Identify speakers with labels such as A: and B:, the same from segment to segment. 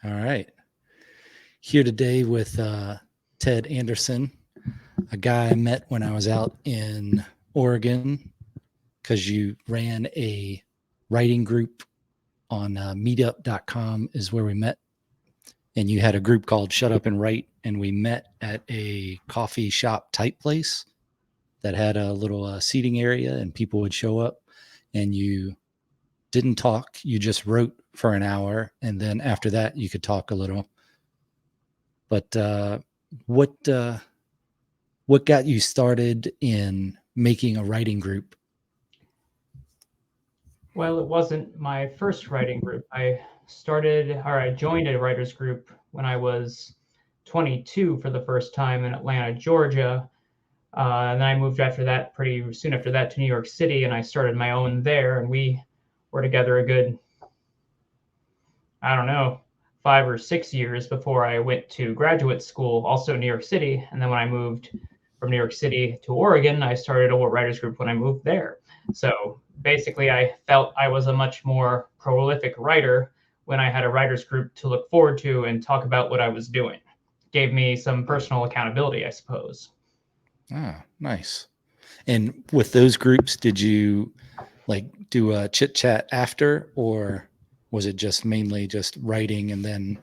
A: All right. Here today with Ted Anderson, a guy I met when I was out in Oregon because you ran a writing group on meetup.com is where we met. And you had a group called Shut Up and Write. And we met at a coffee shop type place that had a little seating area and people would show up. And you didn't talk. You just wrote for an hour. And then after that, you could talk a little. But what got you started in making a writing group?
B: Well, it wasn't my first writing group. I joined a writers group when I was 22 for the first time in Atlanta, Georgia. And then I moved pretty soon after that to New York City, and I started my own there. And we were together a good, I don't know, 5 or 6 years before I went to graduate school, also in New York City. And then when I moved from New York City to Oregon, I started a writers group when I moved there. So basically, I felt I was a much more prolific writer when I had a writers group to look forward to and talk about what I was doing. Gave me some personal accountability, I suppose.
A: Ah, nice. And with those groups, did you like do a chit chat after, or was it just mainly just writing and then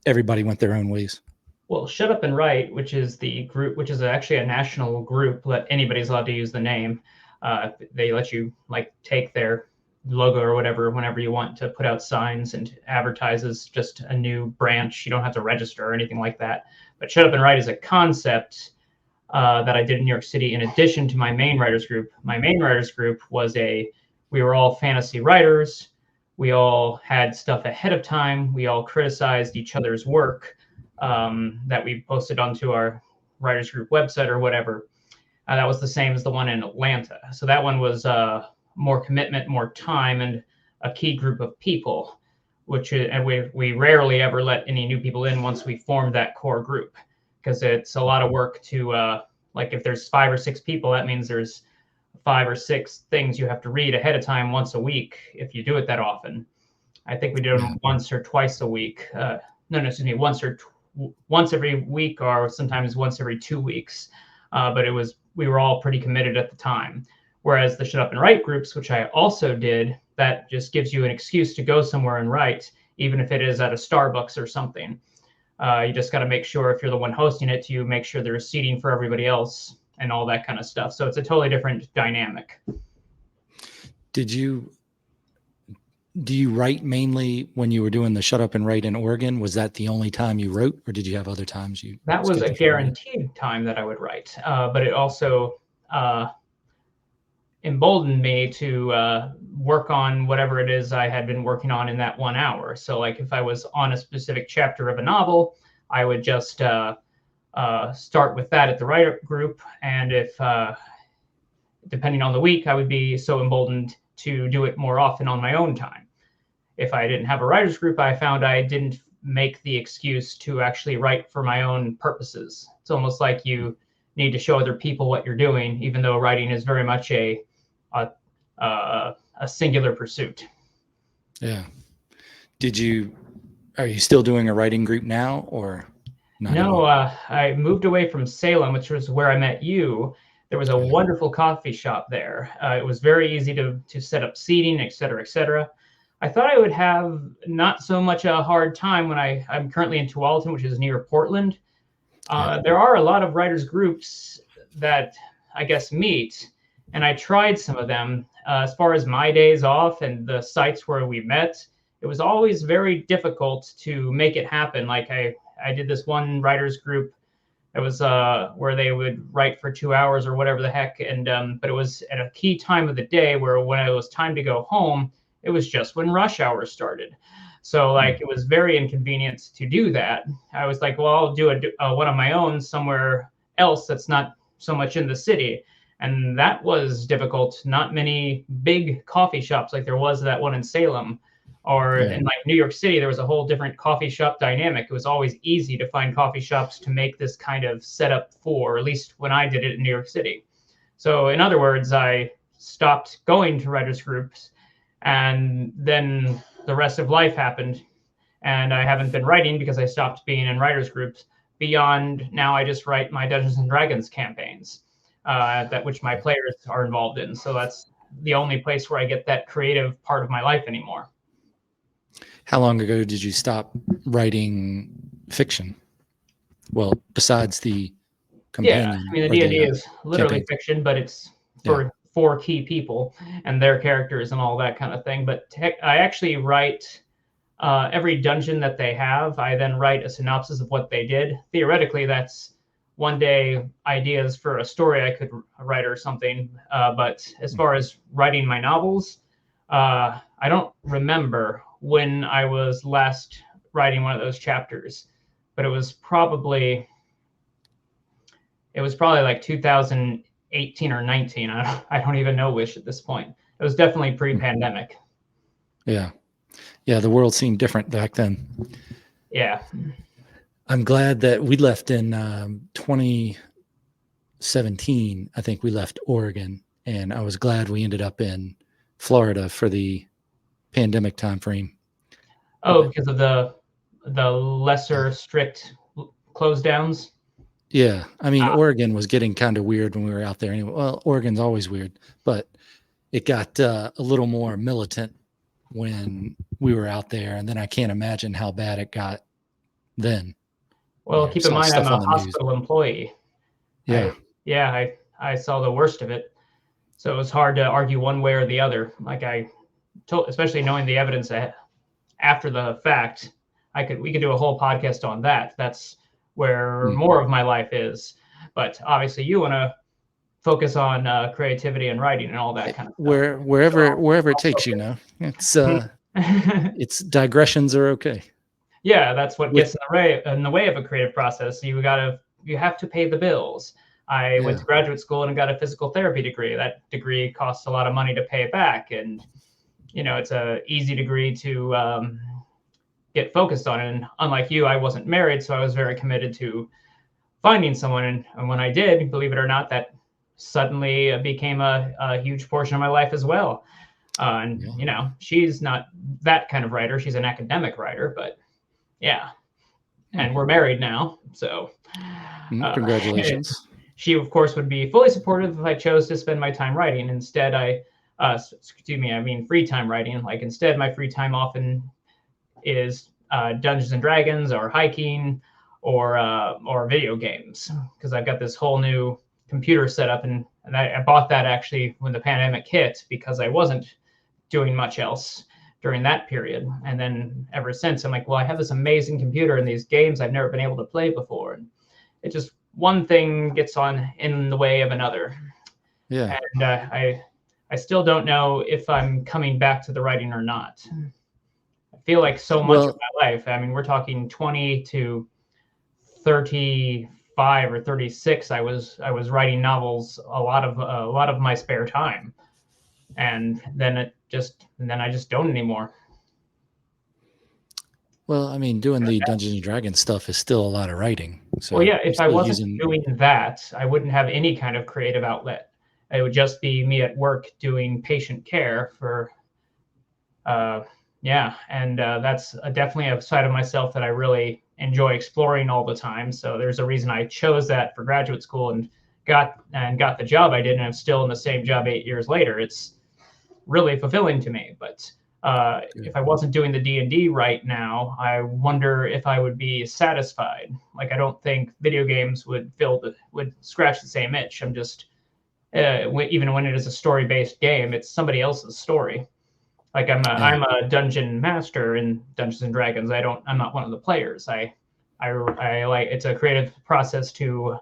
A: everybody went their own ways?
B: Well, Shut Up and Write, which is the group, which is actually a national group, anybody's allowed to use the name. They let you like take their logo or whatever whenever you want to put out signs and advertises just a new branch. You don't have to register or anything like that. But Shut Up and Write is a concept that I did in New York City in addition to my main writers group. My main writers group we were all fantasy writers. We all had stuff ahead of time. We all criticized each other's work that we posted onto our writers group website or whatever. That was the same as the one in Atlanta. So that one was more commitment, more time, and a key group of people, and we rarely ever let any new people in once we formed that core group, because it's a lot of work to like if there's 5 or 6 people, that means there's 5 or 6 things you have to read ahead of time once a week if you do it that often. I think we did them once or twice a week. Once every week, or sometimes once every 2 weeks. But we were all pretty committed at the time. Whereas the Shut Up and Write groups, which I also did, that just gives you an excuse to go somewhere and write, even if it is at a Starbucks or something. You just got to make sure, if you're the one hosting it, you make sure there's seating for everybody else and all that kind of stuff. So it's a totally different dynamic.
A: Do you write mainly when you were doing the Shut Up and Write in Oregon? Was that the only time you wrote, or did you have other times you?
B: That was a guaranteed time that I would write, but it also emboldened me to work on whatever it is I had been working on in that 1 hour. So like if I was on a specific chapter of a novel, I would just start with that at the writer group. And if, depending on the week, I would be so emboldened to do it more often on my own time. If I didn't have a writer's group, I found I didn't make the excuse to actually write for my own purposes. It's almost like you need to show other people what you're doing, even though writing is very much a singular pursuit.
A: Yeah. Are you still doing a writing group now, or not?
B: No, I moved away from Salem, which was where I met you. There was a wonderful coffee shop there. It was very easy to set up seating, et cetera, et cetera. I thought I would have not so much a hard time when I'm currently in Tualatin, which is near Portland. There are a lot of writers groups that I guess meet, and I tried some of them. As far as my days off and the sites where we met, it was always very difficult to make it happen. Like I did this one writers group. It was where they would write for 2 hours or whatever the heck, and but it was at a key time of the day where when it was time to go home, it was just when rush hour started. So like it was very inconvenient to do that. I was like, well, I'll do one of my own somewhere else that's not so much in the city. And that was difficult. Not many big coffee shops like there was that one in Salem, or in like New York City, there was a whole different coffee shop dynamic. It was always easy to find coffee shops to make this kind of setup for, or at least when I did it in New York City. So in other words, I stopped going to writers groups, and then the rest of life happened. and I haven't been writing because I stopped being in writers groups. Beyond now, I just write my Dungeons and Dragons campaigns, that which my players are involved in. So that's the only place where I get that creative part of my life anymore.
A: How long ago did you stop writing fiction? Well, besides the
B: Yeah,
A: companion
B: I mean the
A: or
B: D&D
A: the
B: is literally
A: campaign.
B: fiction, but it's for four key people and their characters and all that kind of thing. But I actually write every dungeon that they have. I then write a synopsis of what they did. Theoretically, that's one day ideas for a story I could write or something. But as far as writing my novels, I don't remember when I was last writing one of those chapters, but it was probably like 2018 or 19. I don't even know which at this point. It was definitely pre-pandemic.
A: Yeah. Yeah, the world seemed different back then.
B: Yeah.
A: I'm glad that we left in 2017. I think we left Oregon, and I was glad we ended up in Florida for the pandemic time frame.
B: Oh, because of the lesser strict close downs.
A: Yeah, I mean, Oregon was getting kind of weird when we were out there anyway. Well, Oregon's always weird, but it got a little more militant when we were out there, and then I can't imagine how bad it got then.
B: Well, keep in mind I'm a hospital employee.
A: Yeah.
B: I saw the worst of it, so it was hard to argue one way or the other. Like especially knowing the evidence after the fact, we could do a whole podcast on that. That's where more of my life is. But obviously, you want to focus on creativity and writing and all that kind of stuff.
A: Wherever it takes you. Now it's digressions are okay.
B: Yeah, that's what gets in the way of a creative process. You have to pay the bills. I went to graduate school and got a physical therapy degree. That degree costs a lot of money to pay back, and it's a easy degree to get focused on. And unlike you, I wasn't married, so I was very committed to finding someone. And when I did, believe it or not, that suddenly became a huge portion of my life as well. And she's not that kind of writer. She's an academic writer, but yeah. And we're married now, so
A: congratulations.
B: She, of course, would be fully supportive if I chose to spend my time writing. Instead, I mean free time writing. Like instead, my free time often is Dungeons and Dragons or hiking or video games, because I've got this whole new computer set up, and I bought that actually when the pandemic hit because I wasn't doing much else during that period. And then ever since, I'm like, well, I have this amazing computer and these games I've never been able to play before. And it just, one thing gets in the way of another.
A: Yeah.
B: And I still don't know if I'm coming back to the writing or not. I feel like so much of my life, I mean, we're talking 20 to 35 or 36. I was writing novels a lot of my spare time. And then I just don't anymore.
A: Well, I mean, doing the Dungeons and Dragons stuff is still a lot of writing. So
B: well, yeah, if I wasn't doing that, I wouldn't have any kind of creative outlet. It would just be me at work doing patient care for, and that's definitely a side of myself that I really enjoy exploring all the time. So there's a reason I chose that for graduate school and got the job I did, and I'm still in the same job 8 years later. It's really fulfilling to me. But if I wasn't doing the D&D right now, I wonder if I would be satisfied. Like, I don't think video games would scratch the same itch. I'm just even when it is a story-based game, it's somebody else's story. Like I'm a dungeon master in Dungeons and Dragons. I'm not one of the players. I like, it's a creative process to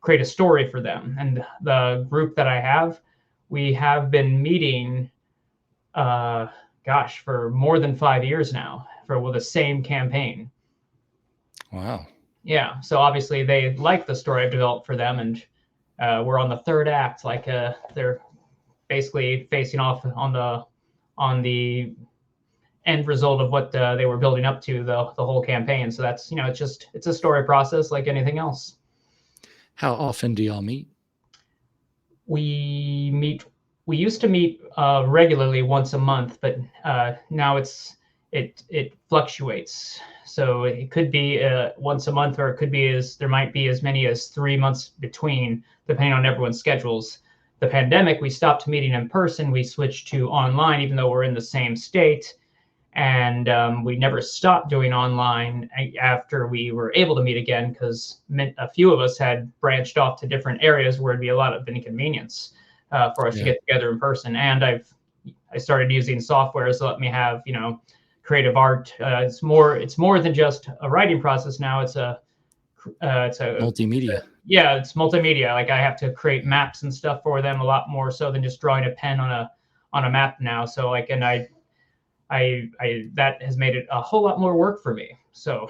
B: create a story for them. And the group that I have, we have been meeting for more than 5 years now with the same campaign.
A: Wow.
B: Yeah. So obviously they like the story I've developed for them, and we're on the third act. Like they're basically facing off on the end result of what they were building up to the whole campaign. So that's, it's a story process like anything else.
A: How often do y'all meet?
B: We used to meet regularly once a month, but now it's it fluctuates. So it could be once a month, or it could be there might be as many as 3 months between, depending on everyone's schedules. The pandemic, we stopped meeting in person. We switched to online, even though we're in the same state. And we never stopped doing online after we were able to meet again, because a few of us had branched off to different areas where it'd be a lot of inconvenience for us to get together in person. And I started using softwares that let me have, creative art. It's more than just a writing process now. It's a
A: multimedia.
B: Yeah, it's multimedia. Like, I have to create maps and stuff for them, a lot more so than just drawing a pen on a map now. So like, and I that has made it a whole lot more work for me. So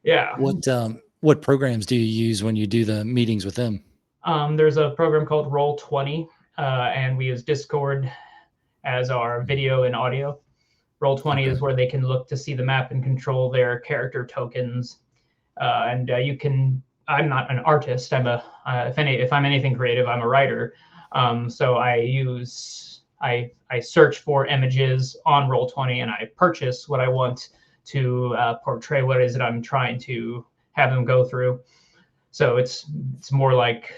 B: yeah.
A: What programs do you use when you do the meetings with them?
B: There's a program called Roll20, and we use Discord as our video and audio. Roll20 is where they can look to see the map and control their character tokens. And you can. I'm not an artist. If I'm anything creative, I'm a writer. So I search for images on Roll20, and I purchase what I want to portray what it is that I'm trying to have them go through. So it's more like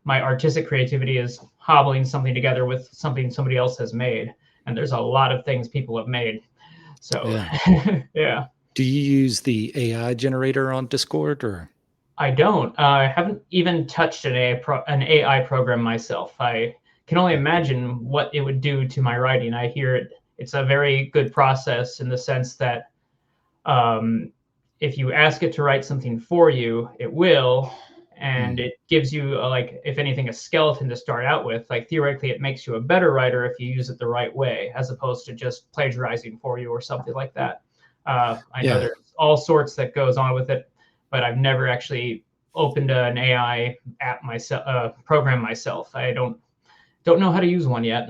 B: my artistic creativity is hobbling something together with something somebody else has made. And there's a lot of things people have made. So yeah.
A: Do you use the AI generator on Discord, or?
B: I don't. I haven't even touched an AI program myself. I can only imagine what it would do to my writing. I hear it's a very good process in the sense that if you ask it to write something for you, it will, and it gives you like, if anything, a skeleton to start out with. Like, theoretically, it makes you a better writer if you use it the right way, as opposed to just plagiarizing for you or something like that. I know there's all sorts that goes on with it, but I've never actually opened an AI app myself, program myself. I don't know how to use one yet.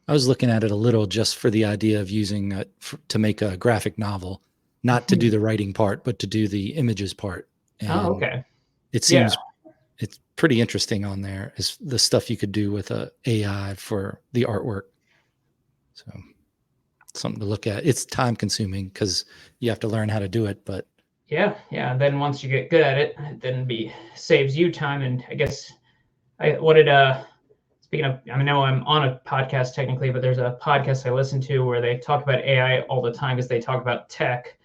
A: I was looking at it a little just for the idea of using it to make a graphic novel, not to do the writing part, but to do the images part. And
B: okay.
A: It seems it's pretty interesting on there, is the stuff you could do with a AI for the artwork. So something to look at. It's time consuming because you have to learn how to do it, but
B: yeah. And then once you get good at it, then saves you time. And I guess speaking of, I know I'm on a podcast technically, but there's a podcast I listen to where they talk about AI all the time because they talk about tech.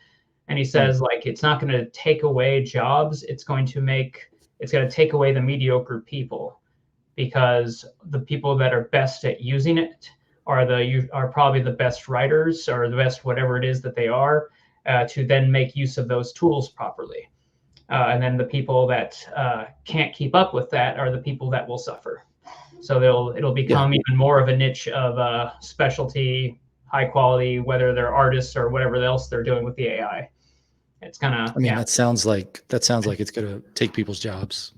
B: And he says, like, it's not going to take away jobs. It's going to take away the mediocre people, because the people that are best at using it are probably the best writers, or the best whatever it is that they are, to then make use of those tools properly. And then the people that can't keep up with that are the people that will suffer. So it'll become even more of a niche of specialty, high quality, whether they're artists or whatever else they're doing with the AI. It's gonna.
A: that sounds like it's gonna take people's jobs.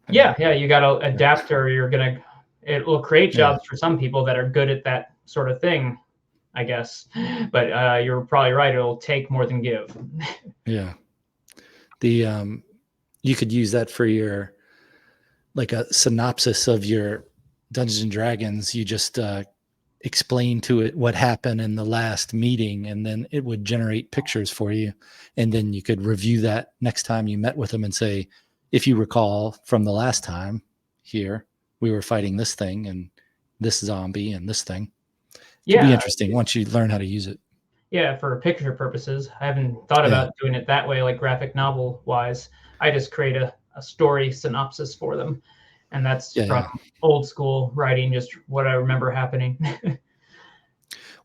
B: Yeah. You got to adapt, or it will create jobs for some people that are good at that sort of thing, I guess. But you're probably right. It'll take more than give.
A: Yeah. You could use that for your, like, a synopsis of your Dungeons and Dragons. You just explain to it what happened in the last meeting, and then it would generate pictures for you. And then you could review that next time you met with them and say, if you recall from the last time here, we were fighting this thing and this zombie and this thing. It'd be interesting once you learn how to use it.
B: Yeah, for picture purposes. I haven't thought about doing it that way, like graphic novel wise. I just create a story synopsis for them. And that's from old school writing, just what I remember happening.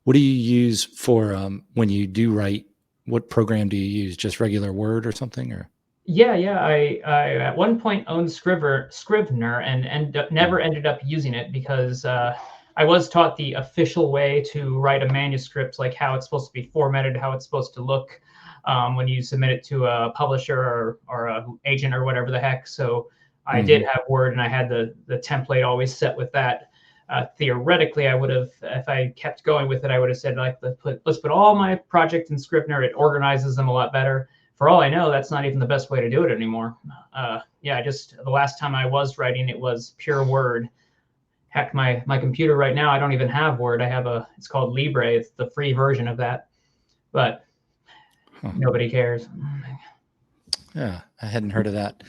A: What do you use for when you do write? What program do you use? Just regular Word or something? Or
B: I at one point owned Scrivener and never ended up using it, because I was taught the official way to write a manuscript, like how it's supposed to be formatted, how it's supposed to look when you submit it to a publisher or a agent or whatever the heck. So I did have Word, and I had the template always set with that. Theoretically, I would have, if I kept going with it, I would have said, like, let's put all my projects in Scrivener. It organizes them a lot better. For all I know, that's not even the best way to do it anymore. The last time I was writing, it was pure Word. Heck, my computer right now, I don't even have Word. I have it's called Libre. It's the free version of that, but nobody cares.
A: Yeah, I hadn't heard of that.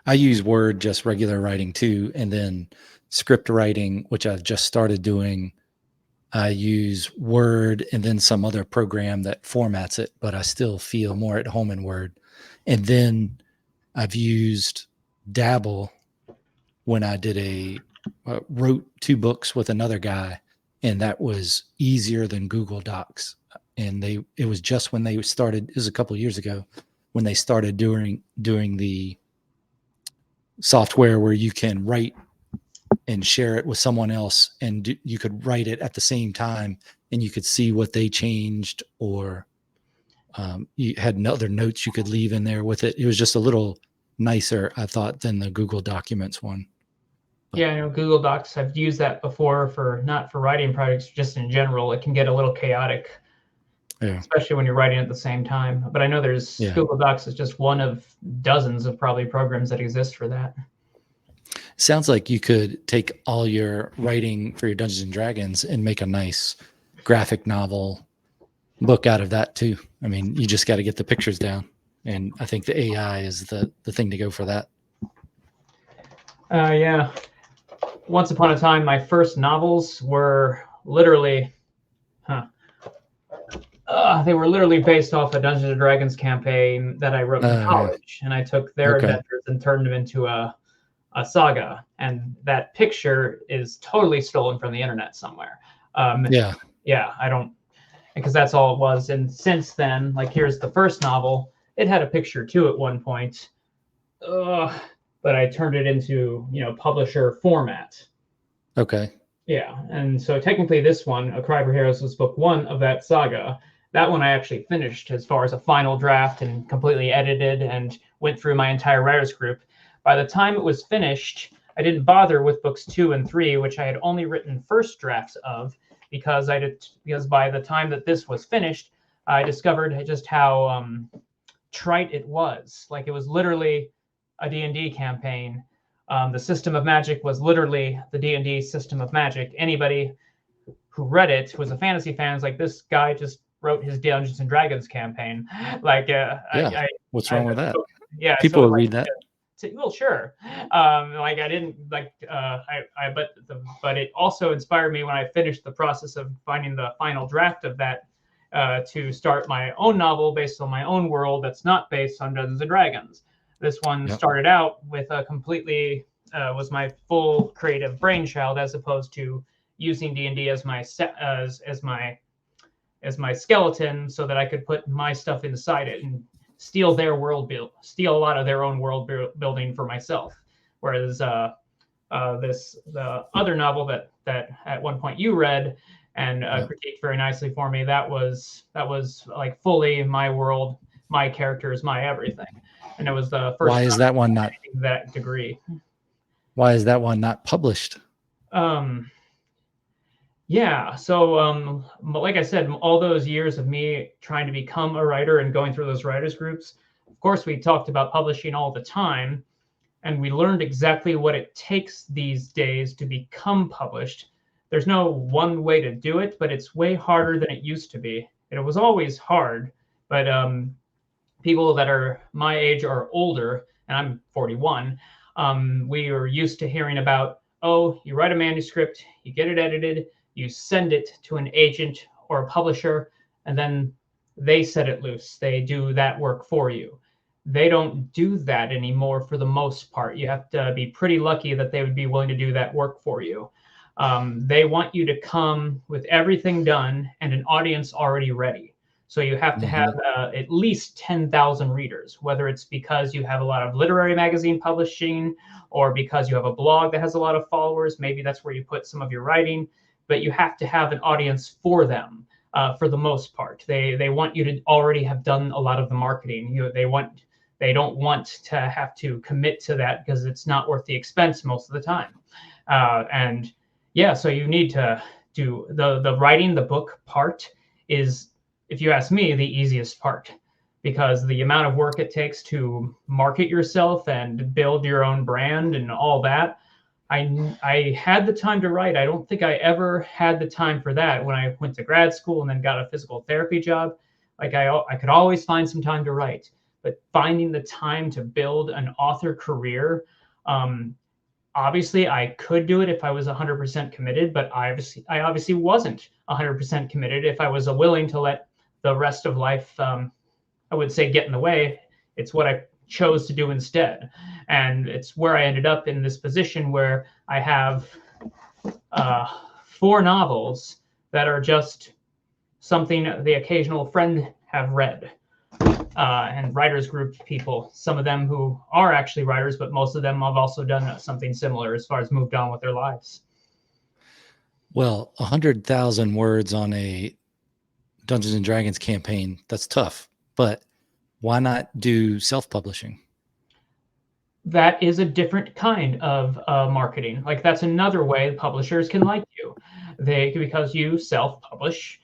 A: I use Word, just regular writing too, and then script writing, which I've just started doing. I use Word and then some other program that formats it, but I still feel more at home in Word. And then I've used Dabble when I did wrote 2 books with another guy, and that was easier than Google Docs. And it was just when they started, it was a couple of years ago, when they started doing the software where you can write and share it with someone else, and you could write it at the same time, and you could see what they changed, or you had other notes you could leave in there with it. It was just a little nicer, I thought, than the Google Documents one.
B: Yeah, Google Docs, I've used that before not for writing projects, just in general. It can get a little chaotic, especially when you're writing at the same time. But I know Google Docs is just one of dozens of probably programs that exist for that.
A: Sounds like you could take all your writing for your Dungeons and Dragons and make a nice graphic novel book out of that too. I mean, you just got to get the pictures down, and I think the AI is the thing to go for that.
B: Yeah. Once upon a time, my first novels were literally, they were literally based off a Dungeons and Dragons campaign that I wrote in college, and I took their adventures and turned them into a saga. And that picture is totally stolen from the internet somewhere. Yeah, I don't, because that's all it was. And since then, like, here's the first novel. It had a picture too at one point. But I turned it into, publisher format.
A: Okay.
B: Yeah, and so technically this one, A Cry for Heroes, was book 1 of that saga. That one I actually finished as far as a final draft and completely edited and went through my entire writers group. By the time it was finished, I didn't bother with books 2 and 3, which I had only written first drafts of, because by the time that this was finished, I discovered just how trite it was. Like, it was literally a D&D campaign. The system of magic was literally the D&D system of magic. Anybody who read it who was a fantasy fan was like, this guy just wrote his Dungeons and Dragons campaign. Like,
A: what's wrong with that?
B: Yeah,
A: people will read that.
B: Well, sure. Like, I didn't like, but it also inspired me when I finished the process of finding the final draft of that to start my own novel based on my own world that's not based on Dungeons and Dragons. This one started out with a completely was my full creative brainchild, as opposed to using D&D as my skeleton, so that I could put my stuff inside it and steal their steal a lot of their own world building for myself. Whereas the other novel that at one point you read and critiqued very nicely for me, that was like fully my world, my characters, my everything. And it was the first.
A: Why is that one not
B: that degree?
A: Why is that one not published?
B: Yeah. So, like I said, all those years of me trying to become a writer and going through those writers groups, of course, we talked about publishing all the time, and we learned exactly what it takes these days to become published. There's no one way to do it, but it's way harder than it used to be. It was always hard, but people that are my age or older, and I'm 41, we are used to hearing about, you write a manuscript, you get it edited, you send it to an agent or a publisher, and then they set it loose. They do that work for you. They don't do that anymore for the most part. You have to be pretty lucky that they would be willing to do that work for you. They want you to come with everything done and an audience already ready. So you have to have at least 10,000 readers, whether it's because you have a lot of literary magazine publishing or because you have a blog that has a lot of followers. Maybe that's where you put some of your writing, but you have to have an audience for them for the most part. They want you to already have done a lot of the marketing. They don't want to have to commit to that because it's not worth the expense most of the time. So you need to do the writing, the book part is, if you ask me, the easiest part, because the amount of work it takes to market yourself and build your own brand and all that, I had the time to write. I don't think I ever had the time for that when I went to grad school and then got a physical therapy job. Like I could always find some time to write, but finding the time to build an author career, obviously I could do it if I was 100% committed, but I obviously wasn't 100% committed. If I was willing to let the rest of life, I would say, get in the way, it's what I chose to do instead. And it's where I ended up in this position where I have 4 novels that are just something the occasional friend have read. And writers group people, some of them who are actually writers, but most of them have also done something similar as far as moved on with their lives.
A: Well, 100,000 words on a Dungeons and Dragons campaign, that's tough. But why not do self-publishing?
B: That is a different kind of marketing. Like that's another way publishers can like you. Because you self-publish,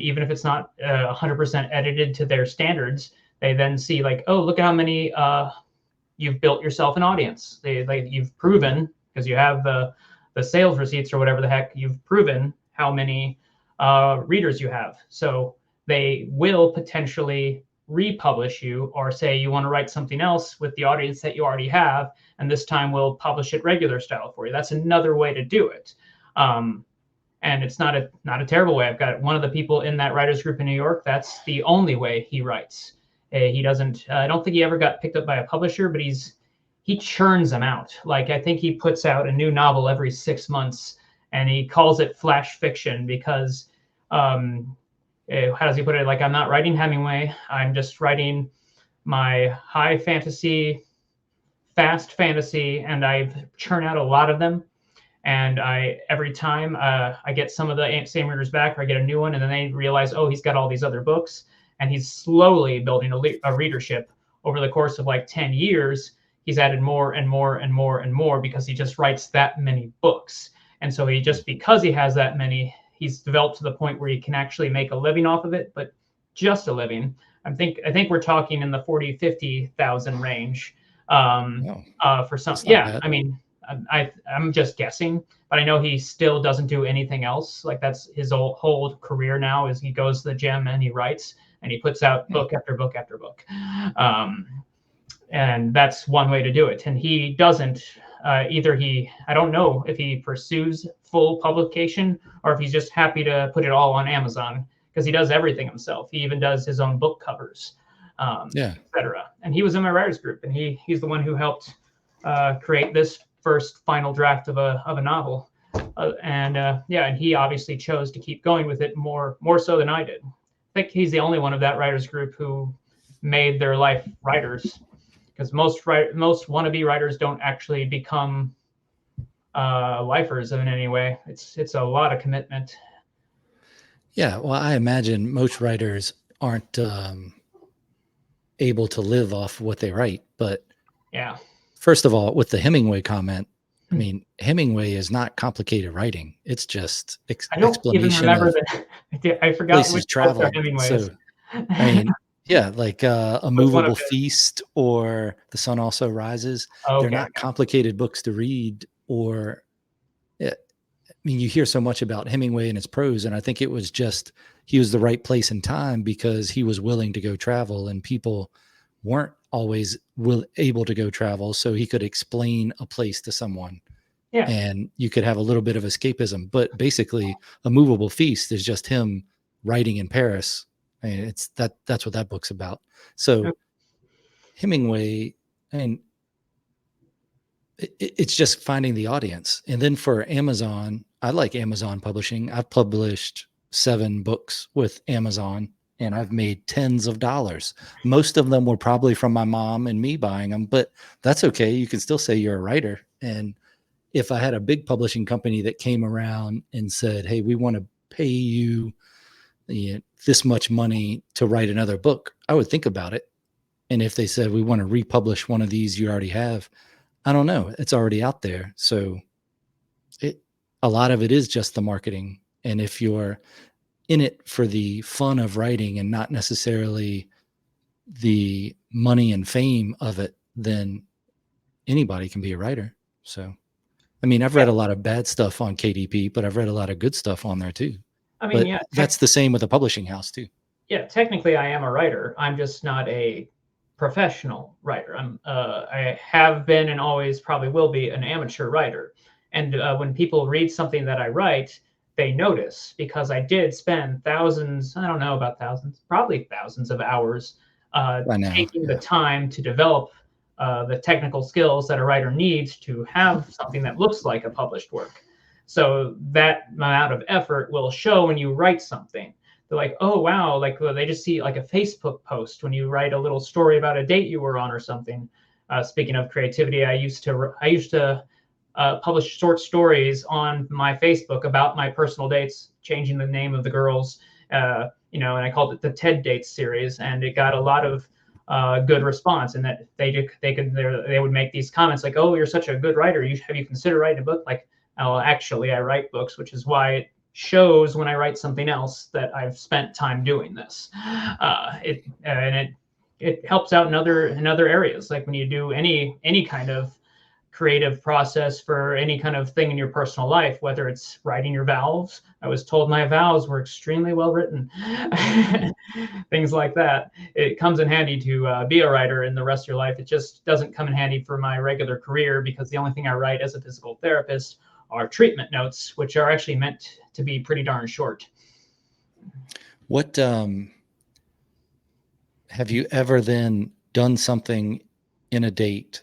B: even if it's not 100% edited to their standards, they then see like, oh, look at how many you've built yourself an audience. You've proven, because you have the sales receipts or whatever the heck, you've proven how many readers you have. So they will potentially republish you, or say you want to write something else with the audience that you already have, and this time we'll publish it regular style for you. That's another way to do it. And it's not a terrible way. I've got one of the people in that writers group in New York. That's the only way he writes. He doesn't. I don't think he ever got picked up by a publisher, but he churns them out. Like I think he puts out a new novel every 6 months, and he calls it flash fiction because, how does he put it? Like, I'm not writing Hemingway. I'm just writing my high fantasy, fast fantasy, and I churn out a lot of them. And every time I get some of the same readers back, or I get a new one, and then they realize, oh, he's got all these other books, and he's slowly building a readership over the course of like 10 years. He's added more and more and more and more because he just writes that many books. And so because he has that many, he's developed to the point where he can actually make a living off of it, but just a living. I think we're talking in the 40, 50,000 range for some. Yeah, bad. I mean, I'm just guessing, but I know he still doesn't do anything else. Like that's his whole career now is he goes to the gym and he writes and he puts out book after book after book. And that's one way to do it. And he doesn't I don't know if he pursues full publication or if he's just happy to put it all on Amazon, because he does everything himself. He even does his own book covers, etc. And he was in my writers group, and he's the one who helped create this first final draft of a novel. And he obviously chose to keep going with it more so than I did. I think he's the only one of that writers group who made their life writers, because most wannabe writers don't actually become lifers in any way. It's a lot of commitment.
A: Yeah, well, I imagine most writers aren't able to live off what they write. But
B: yeah,
A: first of all, with the Hemingway comment, I mean, Hemingway is not complicated writing. It's just
B: I don't even remember that. I forgot which
A: travel.
B: Hemingway's.
A: So, I mean, yeah, like A Movable Feast or The Sun Also Rises. Okay. They're not complicated books to read. Or, I mean, you hear so much about Hemingway and his prose, and I think it was just he was the right place and time because he was willing to go travel, and people weren't always able to go travel, so he could explain a place to someone.
B: Yeah.
A: And you could have a little bit of escapism. But basically, A Movable Feast is just him writing in Paris. I mean, that's what that book's about. So Hemingway, I mean, it's just finding the audience. And then for Amazon, I like Amazon publishing. I've published 7 books with Amazon, and I've made tens of dollars. Most of them were probably from my mom and me buying them, but that's okay. You can still say you're a writer. And if I had a big publishing company that came around and said, hey, we want to pay you this much money to write another book, I would think about it. And if they said, we want to republish one of these you already have, I don't know. It's already out there. So a lot of it is just the marketing. And if you're in it for the fun of writing and not necessarily the money and fame of it, then anybody can be a writer. So I mean, I've read a lot of bad stuff on KDP, but I've read a lot of good stuff on there too.
B: I mean,
A: But
B: yeah,
A: that's the same with a publishing house too.
B: yeah, technically I am a writer. I'm just not a professional writer. I have been and always probably will be an amateur writer. And when people read something that I write, they notice because I did spend thousands, I don't know about thousands, probably thousands of hours
A: I know.
B: taking the time to develop the technical skills that a writer needs to have something that looks like a published work. So that amount of effort will show when you write something. They're like, oh wow, like they just see like a Facebook post when you write a little story about a date you were on or something. Speaking of creativity, I used to publish short stories on my Facebook about my personal dates, changing the name of the girls, and I called it the Ted Dates series, and it got a lot of good response. And that they would make these comments like, oh, you're such a good writer. Have you considered writing a book? Like, oh, actually, I write books, which is why it shows when I write something else that I've spent time doing this. It helps out in other areas, like when you do any kind of creative process for any kind of thing in your personal life, whether it's writing your vows. I was told my vows were extremely well written. Things like that. It comes in handy to be a writer in the rest of your life. It just doesn't come in handy for my regular career because the only thing I write as a physical therapist are treatment notes, which are actually meant to be pretty darn short.
A: What have you ever then done something in a date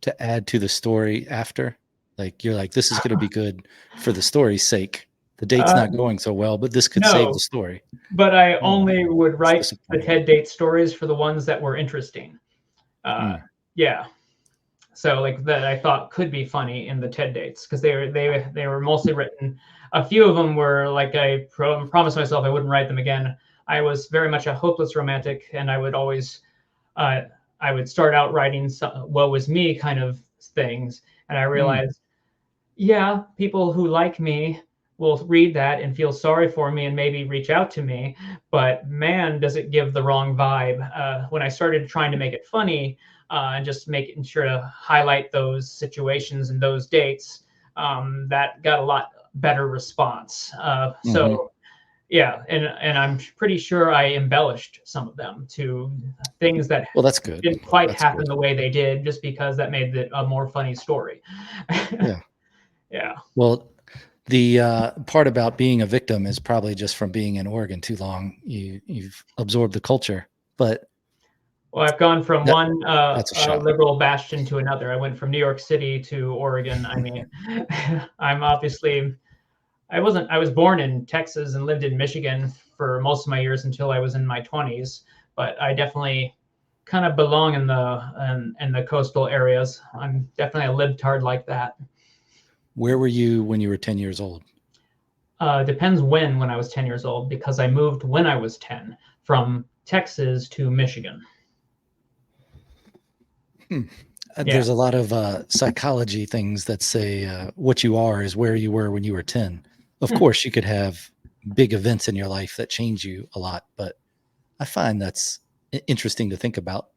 A: to add to the story after? Like you're like, this is going to be good for the story's sake. The date's not going so well, but this could save the story.
B: But I only would write the TED date stories for the ones that were interesting. Yeah. So like that I thought could be funny in the TED dates because they were mostly written. A few of them were like I promised myself I wouldn't write them again. I was very much a hopeless romantic, and I would always I would start out writing what was me kind of things, and I realized, yeah, people who like me will read that and feel sorry for me and maybe reach out to me, but man, does it give the wrong vibe. When I started trying to make it funny and just making sure to highlight those situations and those dates, that got a lot better response. So yeah, and I'm pretty sure I embellished some of them to things that
A: that's good.
B: Didn't quite happen the way they did, just because that made it a more funny story.
A: Yeah.
B: Yeah.
A: Well, the part about being a victim is probably just from being in Oregon too long. You've absorbed the culture, but
B: well, I've gone from one liberal bastion to another. I went from New York City to Oregon. I mean, I'm obviously. I was born in Texas and lived in Michigan for most of my years until I was in my 20s, but I definitely kind of belong in the coastal areas. I'm definitely a libtard like that.
A: Where were you when you were 10 years old?
B: Depends when I was 10 years old, because I moved when I was 10 from Texas to Michigan.
A: There's a lot of psychology things that say what you are is where you were when you were 10. Of course, you could have big events in your life that change you a lot, but I find that's interesting to think about.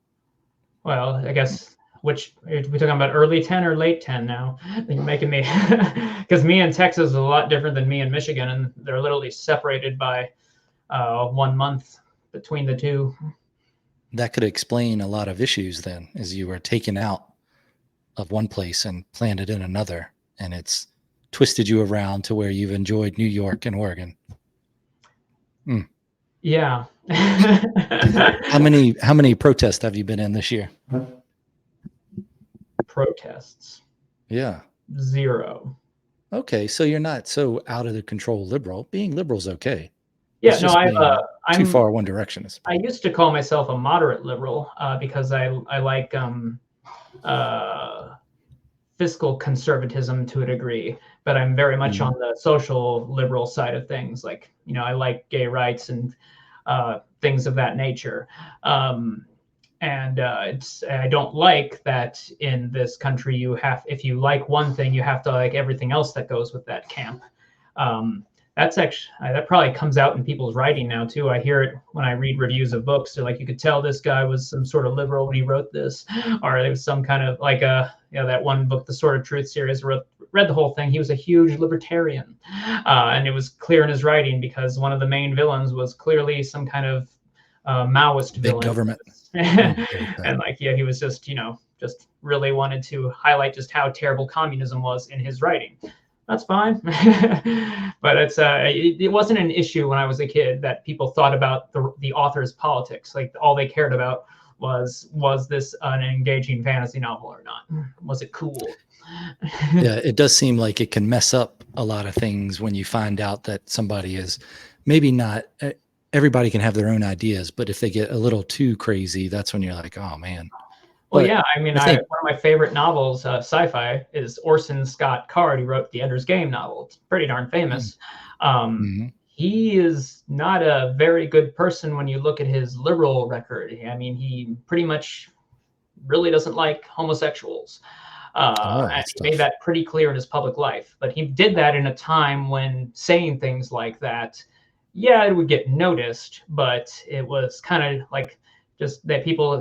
B: Well, I guess which are we talking about, early 10 or late 10 now? You're making me, because me in Texas is a lot different than me in Michigan, and they're literally separated by 1 month between the two.
A: That could explain a lot of issues then, as you were taken out of one place and planted in another, and it's twisted you around to where you've enjoyed New York and Oregon.
B: Yeah.
A: How many protests have you been in this year?
B: Protests?
A: Yeah.
B: 0.
A: Okay, so you're not so out of the control liberal. Being liberal's okay.
B: Yeah, no, I'm
A: too far one direction.
B: I used to call myself a moderate liberal because I like fiscal conservatism to a degree, but I'm very much on the social liberal side of things. Like, I like gay rights and things of that nature. I don't like that in this country if you like one thing, you have to like everything else that goes with that camp. That's actually, that probably comes out in people's writing now too. I hear it when I read reviews of books. They're like, you could tell this guy was some sort of liberal when he wrote this, or there was some kind of like that one book, the Sword of Truth series, read the whole thing, he was a huge libertarian, and it was clear in his writing because one of the main villains was clearly some kind of Maoist
A: Big
B: villain.
A: government.
B: And like, yeah, he was just, just really wanted to highlight just how terrible communism was in his writing. That's fine. But it wasn't an issue when I was a kid that people thought about the author's politics. Like, all they cared about was this an engaging fantasy novel or not? Was it cool?
A: Yeah, it does seem like it can mess up a lot of things when you find out that somebody is maybe not. Everybody can have their own ideas, but if they get a little too crazy, that's when you're like, oh man.
B: Well,
A: But
B: yeah, I mean,
A: I think,
B: one of my favorite novels, sci-fi, is Orson Scott Card. He wrote the Ender's Game novel. It's pretty darn famous. He is not a very good person when you look at his liberal record. I mean, he pretty much really doesn't like homosexuals. And he made that pretty clear in his public life. But he did that in a time when saying things like that, yeah, it would get noticed, but it was kind of like just that people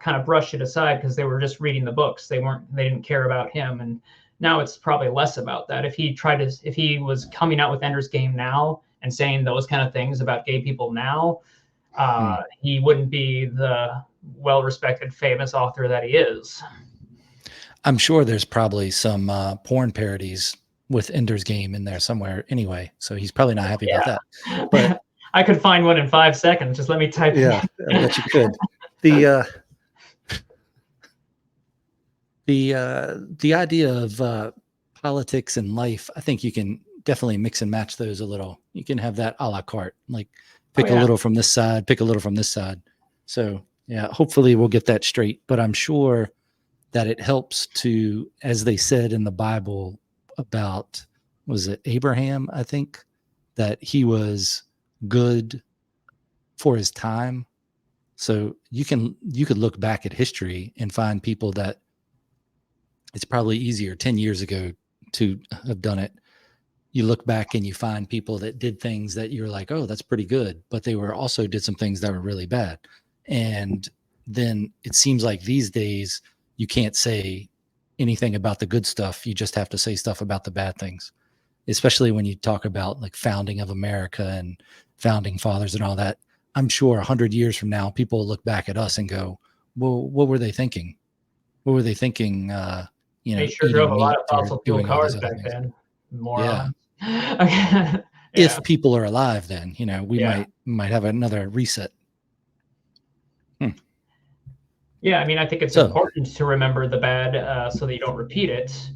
B: kind of brushed it aside because they were just reading the books. They didn't care about him. And now it's probably less about that. If he was coming out with Ender's Game now and saying those kind of things about gay people now, he wouldn't be the well-respected, famous author that he is.
A: I'm sure there's probably some porn parodies with Ender's Game in there somewhere anyway. So he's probably not happy about that. But
B: I could find one in 5 seconds. Just let me type.
A: Yeah, I bet you could. The idea of politics and life, I think you can definitely mix and match those a little. You can have that a la carte, like pick a little from this side, pick a little from this side. So yeah, hopefully we'll get that straight. But I'm sure that it helps to, as they said in the Bible about, was it Abraham, I think, that he was good for his time. So you could look back at history and find people that it's probably easier 10 years ago to have done it. You look back and you find people that did things that you're like, oh, that's pretty good, but they were also did some things that were really bad. And then it seems like these days you can't say anything about the good stuff. You just have to say stuff about the bad things, especially when you talk about like founding of America and founding fathers and all that. I'm sure 100 years from now, people will look back at us and go, well, what were they thinking? What were they thinking?
B: They sure drove a lot of fossil fuel cars back then. Morons.
A: Yeah. If people are alive, then, we might have another reset.
B: Yeah, I mean, I think it's important to remember the bad so that you don't repeat it.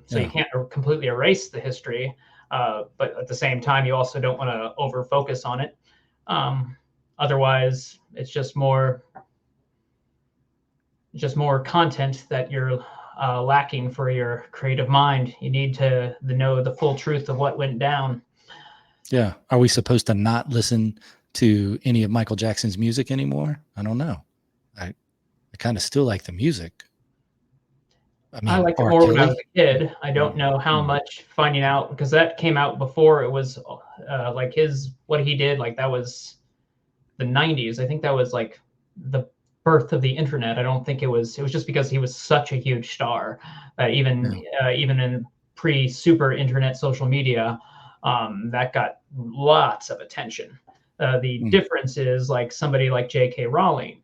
B: You can't completely erase the history, but at the same time, you also don't want to over focus on it. Otherwise, it's just more content that you're lacking for your creative mind. You need to know the full truth of what went down.
A: Yeah. Are we supposed to not listen to any of Michael Jackson's music anymore? I don't know. I kind of still like the music.
B: I liked it more when I was a kid. I don't know how much finding out, because that came out before it was like what he did. Like, that was the 90s. I think that was like the birth of the internet. I don't think it was just because he was such a huge star that even in pre-super internet social media, that got lots of attention. The difference is, like, somebody like J.K. Rowling,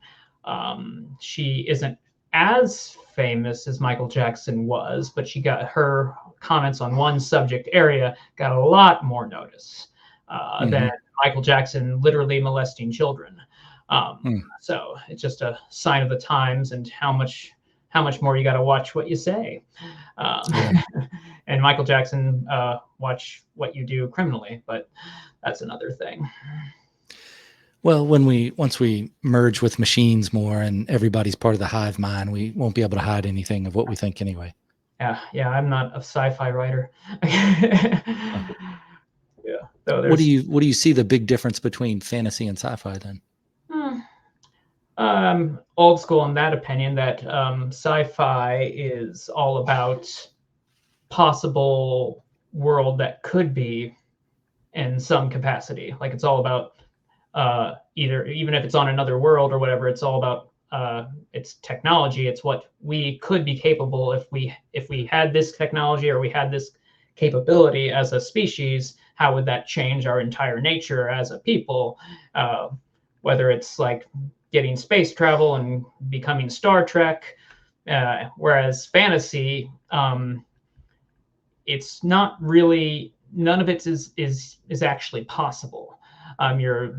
B: she isn't as famous as Michael Jackson was, but she got her comments on one subject area got a lot more notice than Michael Jackson literally molesting children. So it's just a sign of the times and how much more you got to watch what you say. And Michael Jackson, watch what you do criminally, but that's another thing.
A: Well, once we merge with machines more and everybody's part of the hive mind, we won't be able to hide anything of what we think anyway.
B: Yeah, I'm not a sci-fi writer. So
A: what do you see the big difference between fantasy and sci-fi then?
B: Old school in that opinion that sci-fi is all about possible world that could be in some capacity. Like, it's all about even if it's on another world or whatever, it's all about it's technology. It's what we could be capable if we had this technology or we had this capability as a species. How would that change our entire nature as a people? Whether it's like getting space travel and becoming Star Trek, whereas fantasy, it's not really, none of it is actually possible. You're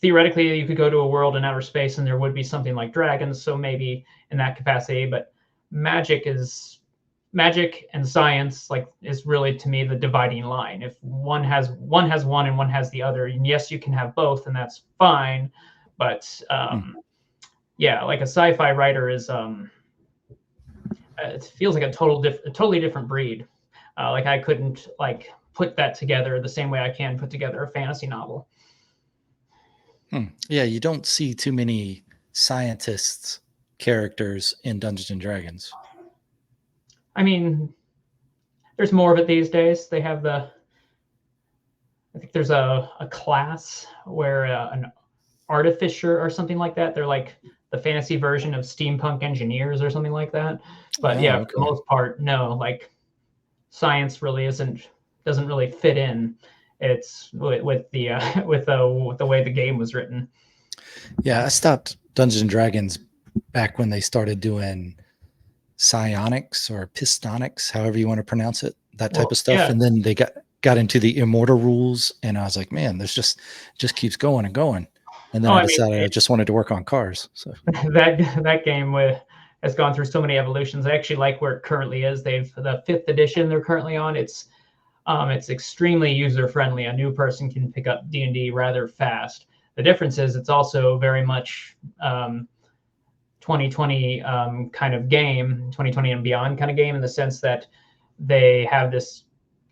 B: theoretically, you could go to a world in outer space and there would be something like dragons, so maybe in that capacity, but magic and science is really, to me, the dividing line. If one has one and one has the other, and yes, you can have both, and that's fine, but yeah, like a sci-fi writer is it feels like a totally different breed. Like I couldn't put that together the same way I can put together a fantasy novel.
A: Yeah, you don't see too many scientists characters in Dungeons and Dragons.
B: I mean, there's more of it these days. They have I think there's a class where an artificer or something like that. They're like the fantasy version of steampunk engineers or something like that. But
A: Oh,
B: yeah,
A: okay.
B: for the most part, no, like science really doesn't really fit in. It's with the way the game was written.
A: Yeah, I stopped Dungeons and Dragons back when they started doing psionics or pistonics, however you want to pronounce it, that type of stuff.
B: Yeah.
A: And then they got into the immortal rules, and I was like, man, there's just keeps going and going. And then I decided I just wanted to work on cars. So
B: that game has gone through so many evolutions. I actually like where it currently is. The 5th edition they're currently on. It's extremely user friendly. A new person can pick up D&D rather fast. The difference is it's also very much 2020 kind of game, 2020 and beyond kind of game, in the sense that they have this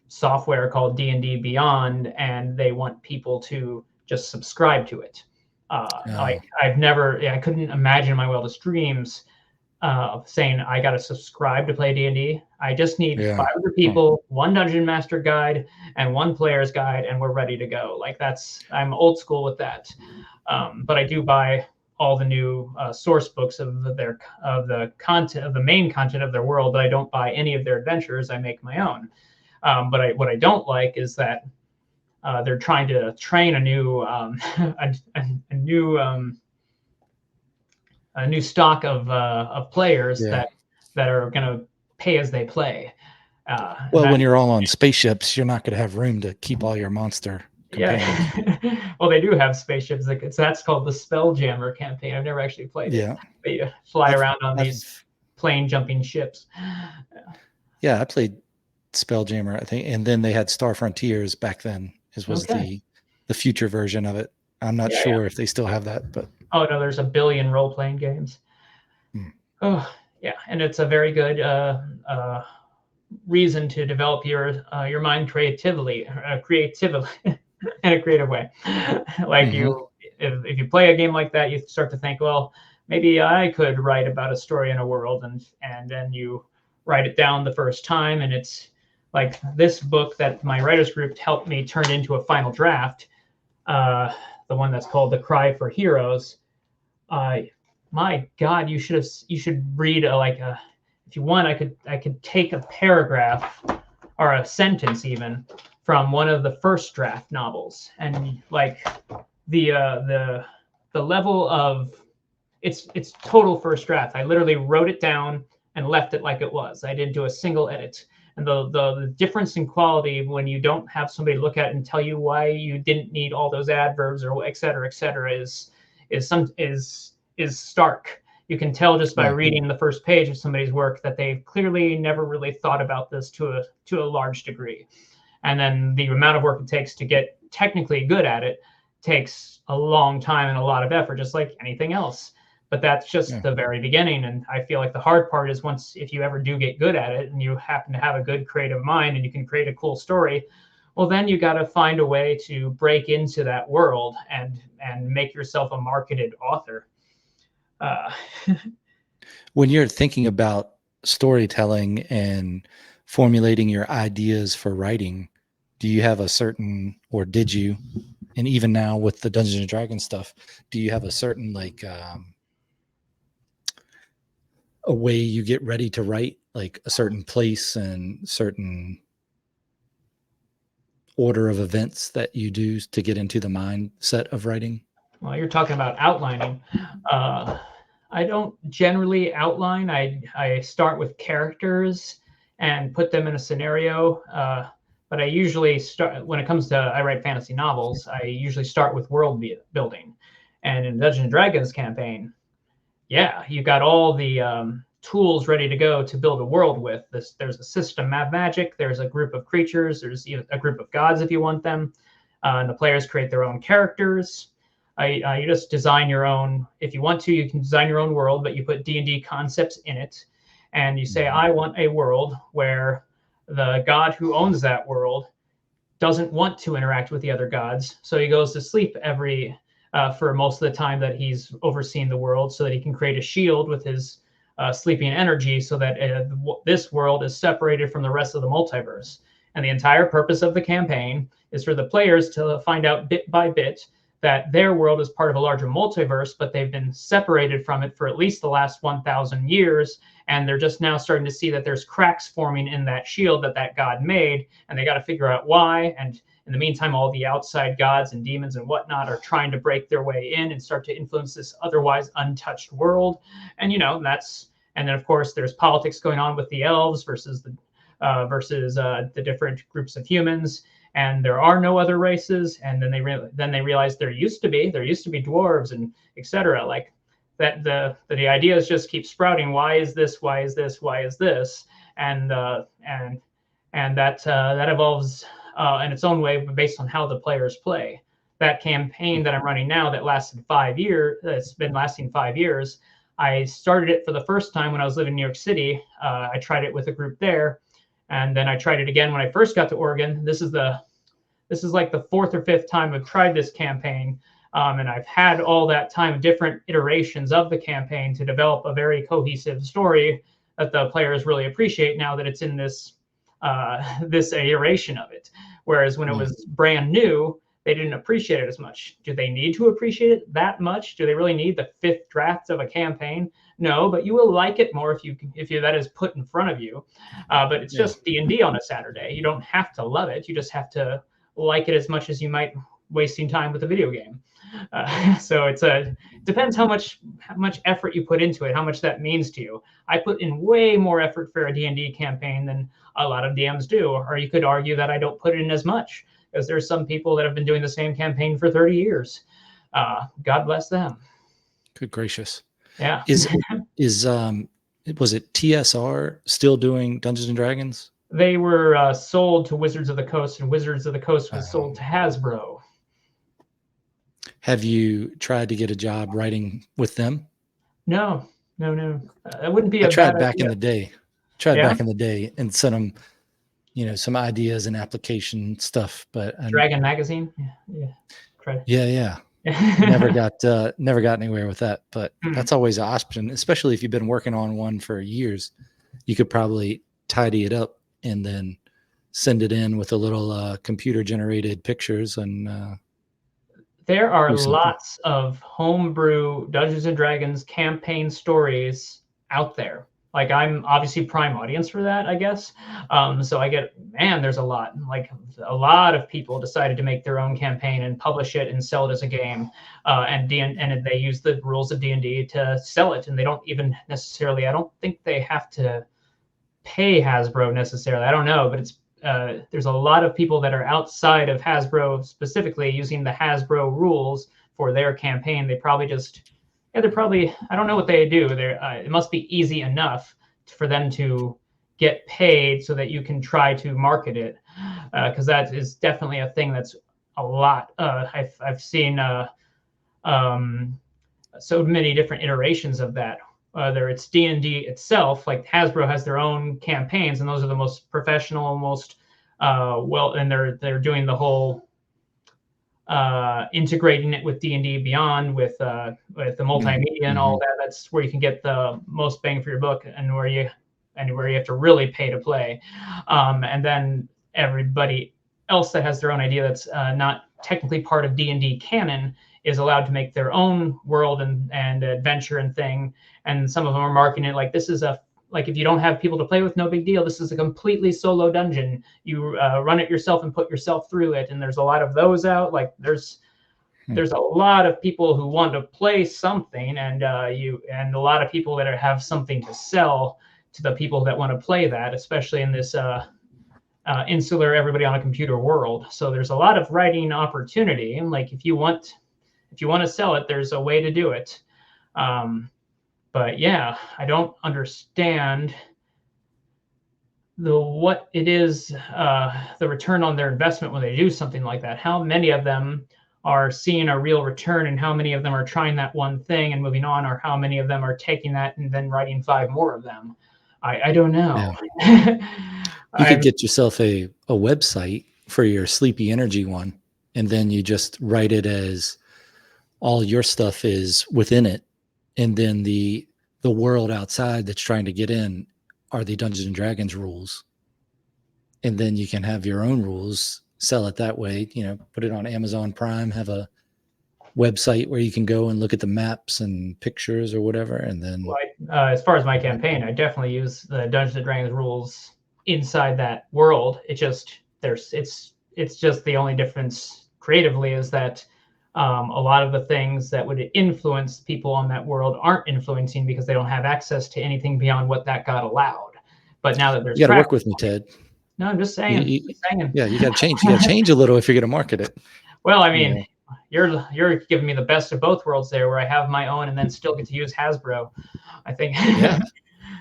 B: software called D&D Beyond, and they want people to just subscribe to it. Like I couldn't imagine in my wildest dreams saying I got to subscribe to play D&D. I just need 500 people, one dungeon master guide, and one player's guide, and we're ready to go. Like I'm old school with that. But I do buy all the new source books of the content of the main content of their world, but I don't buy any of their adventures. I make my own. But what I don't like is that they're trying to train a new a new stock of players that are going to pay as they play.
A: Well, when you're all on spaceships, you're not going to have room to keep all your monster companions.
B: Yeah. Well, they do have spaceships. That's called the Spelljammer campaign. I've never actually played it. But you fly around on these plane jumping ships.
A: Yeah, I played Spelljammer, I think, and then they had Star Frontiers back then. Was the future version of it. I'm not sure if they still have that, but
B: oh no, there's a billion role-playing games. Oh yeah, and it's a very good reason to develop your mind creatively in a creative way. Like if you play a game like that, you start to think, well, maybe I could write about a story in a world, and then you write it down the first time, and it's like this book that my writers group helped me turn into a final draft, the one that's called The Cry for Heroes. My God, you should read if you want, I could take a paragraph or a sentence even from one of the first draft novels, and like the level of it's total first draft. I literally wrote it down and left it like it was. I didn't do a single edit. And the difference in quality when you don't have somebody look at it and tell you why you didn't need all those adverbs or et cetera, is stark. You can tell just by reading the first page of somebody's work that they've clearly never really thought about this to a large degree. And then the amount of work it takes to get technically good at it takes a long time and a lot of effort, just like anything else. But that's just the very beginning. And I feel like the hard part is if you ever do get good at it and you happen to have a good creative mind and you can create a cool story, well, then you got to find a way to break into that world and make yourself a marketed author.
A: When you're thinking about storytelling and formulating your ideas for writing, do you have a certain, or did you, and even now with the Dungeons and Dragons stuff, do you have a certain a way you get ready to write, like a certain place and certain order of events that you do to get into the mindset of writing?
B: Well, you're talking about outlining. I don't generally outline. I start with characters and put them in a scenario. But I usually start, when it comes to, I write fantasy novels, I usually start with world building. And in Dungeons and Dragons campaign, yeah, you've got all the tools ready to go to build a world with. There's a system of magic. There's a group of creatures. There's even a group of gods if you want them. And the players create their own characters. You just design your own. If you want to, you can design your own world, but you put D&D concepts in it. And you say, I want a world where the god who owns that world doesn't want to interact with the other gods. So he goes to sleep for most of the time that he's overseeing the world, so that he can create a shield with his sleeping energy, so that this world is separated from the rest of the multiverse. And the entire purpose of the campaign is for the players to find out bit by bit that their world is part of a larger multiverse, but they've been separated from it for at least the last 1,000 years. And they're just now starting to see that there's cracks forming in that shield that god made. And they got to figure out why. And in the meantime, all the outside gods and demons and whatnot are trying to break their way in and start to influence this otherwise untouched world. And, and then of course there's politics going on with the elves versus the different groups of humans. And there are no other races. And then they realize there used to be dwarves and etc. Like that the ideas just keep sprouting. Why is this? Why is this? Why is this? And that evolves in its own way based on how the players play. That campaign that I'm running now that lasted 5 years, that's been lasting 5 years. I started it for the first time when I was living in New York City. I tried it with a group there. And then I tried it again when I first got to Oregon. This is like the 4th or 5th time I've tried this campaign. And I've had all that time, different iterations of the campaign to develop a very cohesive story that the players really appreciate now that it's in this iteration of it. Whereas when it was brand new, they didn't appreciate it as much. Do they need to appreciate it that much? Do they really need the 5th draft of a campaign? No, but you will like it more if you that is put in front of you. But it's just D&D on a Saturday. You don't have to love it. You just have to like it as much as you might wasting time with a video game. So it depends how much effort you put into it, how much that means to you. I put in way more effort for a D&D campaign than a lot of DMs do. Or you could argue that I don't put in as much, because there's some people that have been doing the same campaign for 30 years. God bless them.
A: Good gracious.
B: Yeah.
A: Was it TSR still doing Dungeons and Dragons?
B: They were sold to Wizards of the Coast, and Wizards of the Coast was sold to Hasbro.
A: Have you tried to get a job writing with them?
B: No. That wouldn't be
A: I
B: a
A: tried
B: bad
A: back
B: idea.
A: in the day. Back in the day and sent them, some ideas and application stuff. But
B: Dragon Magazine.
A: Yeah. never got anywhere with that, but that's always an option, especially if you've been working on one for years. You could probably tidy it up and then send it in with a little computer generated pictures. And
B: there are lots of homebrew Dungeons and Dragons campaign stories out there. Like, I'm obviously prime audience for that, I guess. So I get, there's a lot. Like, a lot of people decided to make their own campaign and publish it and sell it as a game. And they use the rules of D&D to sell it. And they don't even necessarily, I don't think they have to pay Hasbro necessarily. I don't know, but it's there's a lot of people that are outside of Hasbro specifically using the Hasbro rules for their campaign. They probably just... they're probably, I don't know what they do. It must be easy enough for them to get paid so that you can try to market it, because that is definitely a thing that's a lot. I've seen so many different iterations of that. Whether it's D&D itself, like Hasbro has their own campaigns, and those are the most professional, most and they're doing the whole integrating it with D&D Beyond with the multimedia and all that. That's where you can get the most bang for your buck, and where you have to really pay to play. And then everybody else that has their own idea that's not technically part of D&D canon is allowed to make their own world and adventure and thing. And some of them are marketing it like this is like if you don't have people to play with, no big deal. This is a completely solo dungeon. You run it yourself and put yourself through it. And there's a lot of those out. Like there's a lot of people who want to play something, and a lot of people that have something to sell to the people that want to play that, especially in this insular everybody on a computer world. So there's a lot of writing opportunity. And like if you want to sell it, there's a way to do it. But yeah, I don't understand what it is, the return on their investment when they do something like that. How many of them are seeing a real return, and how many of them are trying that one thing and moving on, or how many of them are taking that and then writing 5 more of them? I don't know.
A: Yeah. You could get yourself a website for your Sleepy Energy one, and then you just write it as all your stuff is within it, and then the world outside that's trying to get in are the Dungeons and Dragons rules, and then you can have your own rules, sell it that way. Put it on Amazon Prime, have a website where you can go and look at the maps and pictures or whatever, and then
B: as far as my campaign, I definitely use the Dungeons and Dragons rules inside that world. It's just the only difference creatively is that a lot of the things that would influence people on that world aren't influencing because they don't have access to anything beyond what that got allowed. But now that there's,
A: you got to work with me, Ted.
B: No, I'm just saying.
A: Yeah, you got to change. You got to change a little if you're going to market it.
B: Well, I mean, you're giving me the best of both worlds there, where I have my own and then still get to use Hasbro. I think. Yeah.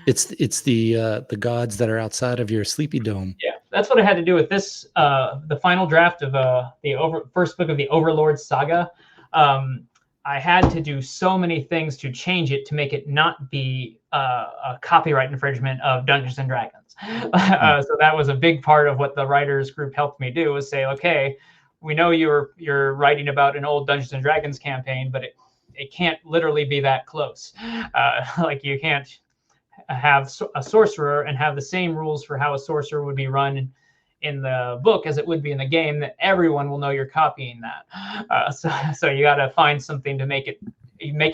A: It's the gods that are outside of your sleepy dome.
B: Yeah, that's what I had to do with this. The final draft of the first book of the Overlord saga. I had to do so many things to change it to make it not be a copyright infringement of Dungeons and Dragons. So that was a big part of what the writers group helped me do, was say, okay, we know you're writing about an old Dungeons and Dragons campaign, but it can't literally be that close. Like you can't have a sorcerer and have the same rules for how a sorcerer would be run in the book as it would be in the game, that everyone will know you're copying that. So you got to find something to make it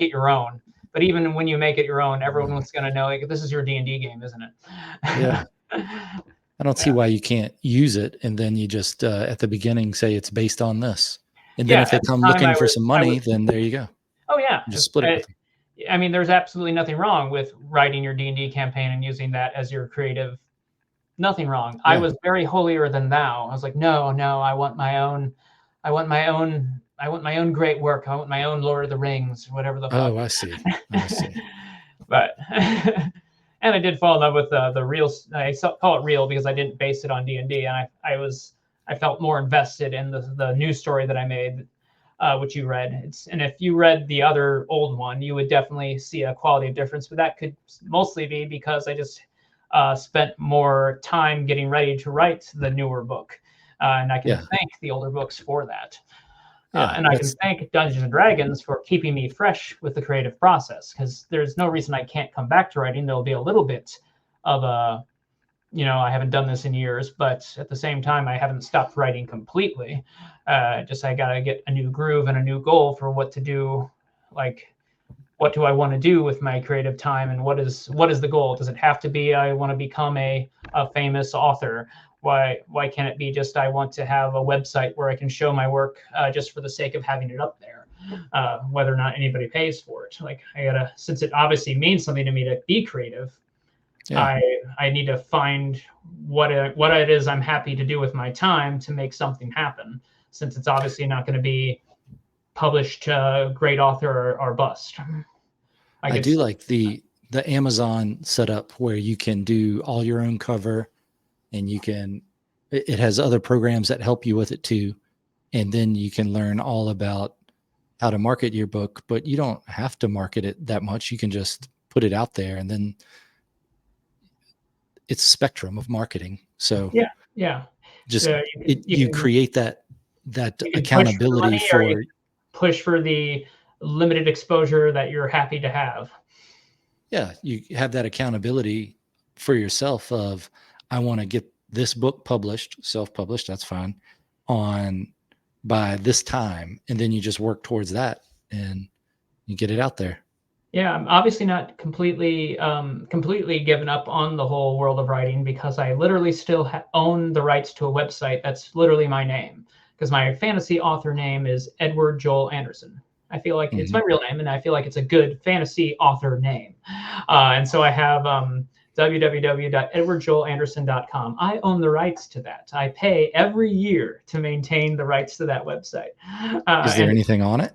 B: your own. But even when you make it your own, everyone's going to know, like, this is your D&D game, isn't it?
A: Yeah. I don't see why you can't use it, and then you just at the beginning say it's based on this, and then if they come looking for some money, then there you go.
B: Oh yeah,
A: just split it with them.
B: I mean, there's absolutely nothing wrong with writing your D&D campaign and using that as your creative. Nothing wrong. Yeah. I was very holier than thou. I was like, no, I want my own. I want my own great work. I want my own Lord of the Rings, whatever the fuck.
A: Oh, I see.
B: But and I did fall in love with the real. I call it real because I didn't base it on D&D, and I felt more invested in the new story that I made, which you read. And if you read the other old one, you would definitely see a quality difference. But that could mostly be because I just spent more time getting ready to write the newer book, and I can thank the older books for that. And I can thank Dungeons and Dragons for keeping me fresh with the creative process, because there's no reason I can't come back to writing. There'll be a little bit of I haven't done this in years, but at the same time, I haven't stopped writing completely. I got to get a new groove and a new goal for what to do. Like, what do I want to do with my creative time, and what is the goal? Does it have to be I want to become a famous author? Why can't it be just I want to have a website where I can show my work just for the sake of having it up there, whether or not anybody pays for it? Like, since it obviously means something to me to be creative, I need to find what it is I'm happy to do with my time to make something happen, since it's obviously not going to be published great author or bust.
A: I do like the Amazon setup where you can do all your own cover, and it has other programs that help you with it too. And then you can learn all about how to market your book, but you don't have to market it that much. You can just put it out there, and then it's a spectrum of marketing. So you create that accountability for
B: push for the limited exposure that you're happy to have.
A: Yeah, you have that accountability for yourself of, I want to get this book published, self-published, that's fine, on by this time, and then you just work towards that and you get it out there.
B: Yeah, I'm obviously not completely given up on the whole world of writing, because I literally still own the rights to a website that's literally my name, because my fantasy author name is Edward Joel Anderson. I feel like it's my real name, and I feel like it's a good fantasy author name. And so I have www.edwardjoelanderson.com. I own the rights to that. I pay every year to maintain the rights to that website.
A: Is there anything on it?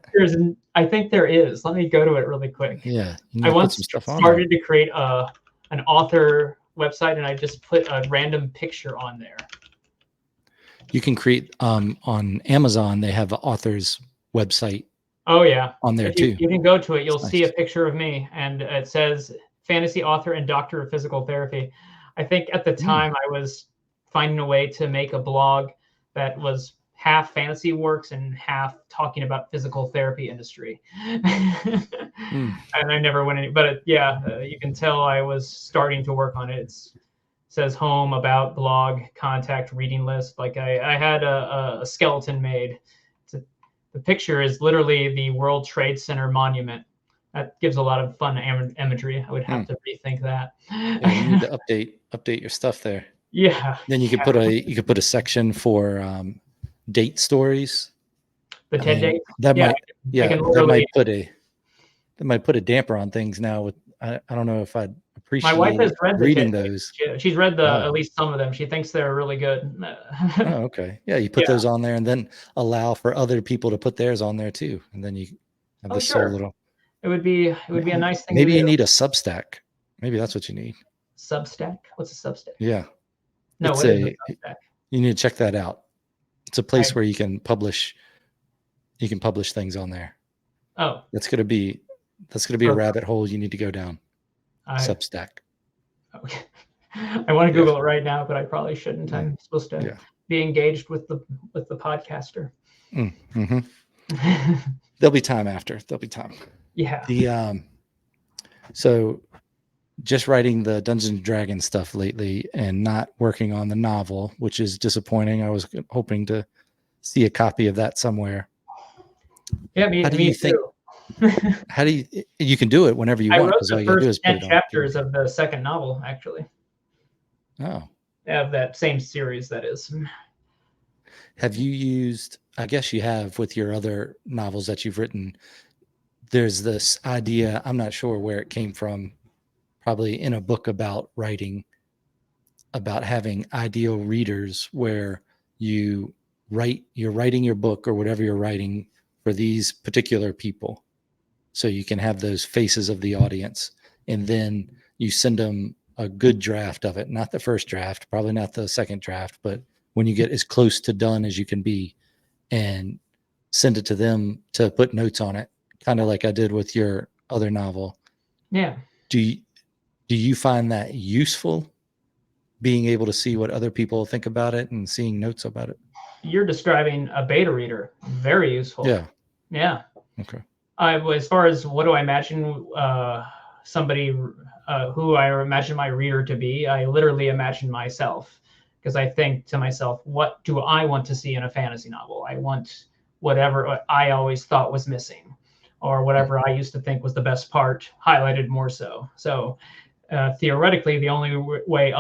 B: I think there is. Let me go to it really quick.
A: Yeah,
B: I once started to create an author website, and I just put a random picture on there.
A: You can create on Amazon. They have an author's website.
B: Oh yeah,
A: on there too.
B: You can go to it. You'll see a picture of me, and it says fantasy author and doctor of physical therapy. I think at the time I was finding a way to make a blog that was half fantasy works and half talking about physical therapy industry. And I never went any, but you can tell I was starting to work on it. It says home, about, blog, contact, reading list. Like I had a skeleton made. The picture is literally the World Trade Center monument. That gives a lot of fun imagery. I would have to rethink that.
A: Yeah, you need to update your stuff there.
B: Yeah.
A: Then you could put a section for date stories.
B: The TED date.
A: That might put a damper on things now. With I don't know if I'd appreciate.
B: My wife has read
A: reading those.
B: She's read at least some of them. She thinks they're really good.
A: Oh, okay. Yeah, you put those on there, and then allow for other people to put theirs on there too, and then you have this whole little.
B: It would be a nice thing.
A: Maybe you need a Substack. Maybe that's what you need.
B: Substack? What's a Substack?
A: Yeah.
B: No, what is a Substack?
A: You need to check that out. It's a place where you can publish things on there.
B: Oh.
A: That's gonna be a rabbit hole you need to go down. Substack.
B: Okay. I want to Google it right now, but I probably shouldn't. I'm supposed to be engaged with the podcaster.
A: Mm-hmm. There'll be time after. There'll be time.
B: Yeah.
A: So just writing the Dungeons and Dragons stuff lately and not working on the novel, which is disappointing. I was hoping to see a copy of that somewhere.
B: Yeah, me too.
A: How do you can do it whenever you want.
B: I wrote the first 10 chapters of the second novel, actually.
A: Oh.
B: Of that same series, that is.
A: Have you used, I guess you have with your other novels that you've written, there's this idea, I'm not sure where it came from, probably in a book about writing, about having ideal readers where you're writing your book or whatever you're writing for these particular people. So you can have those faces of the audience, and then you send them a good draft of it, not the first draft, probably not the second draft, but when you get as close to done as you can be, and send it to them to put notes on it, kind of like I did with your other novel.
B: Yeah.
A: Do you find that useful, being able to see what other people think about it and seeing notes about it?
B: You're describing a beta reader. Very useful.
A: Yeah.
B: Yeah.
A: Okay.
B: As far as what do I imagine somebody who I imagine my reader to be, I literally imagine myself, because I think to myself, what do I want to see in a fantasy novel? I want whatever I always thought was missing, or whatever I used to think was the best part highlighted more so. So theoretically, the only way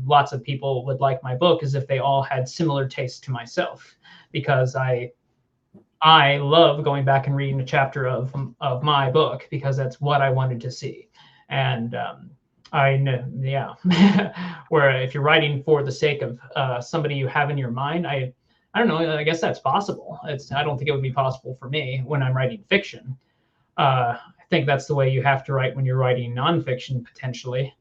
B: lots of people would like my book is if they all had similar tastes to myself, because I love going back and reading a chapter of my book, because that's what I wanted to see. And I know, where if you're writing for the sake of somebody you have in your mind, I don't know, I guess that's possible. I don't think it would be possible for me when I'm writing fiction. I think that's the way you have to write when you're writing nonfiction, potentially.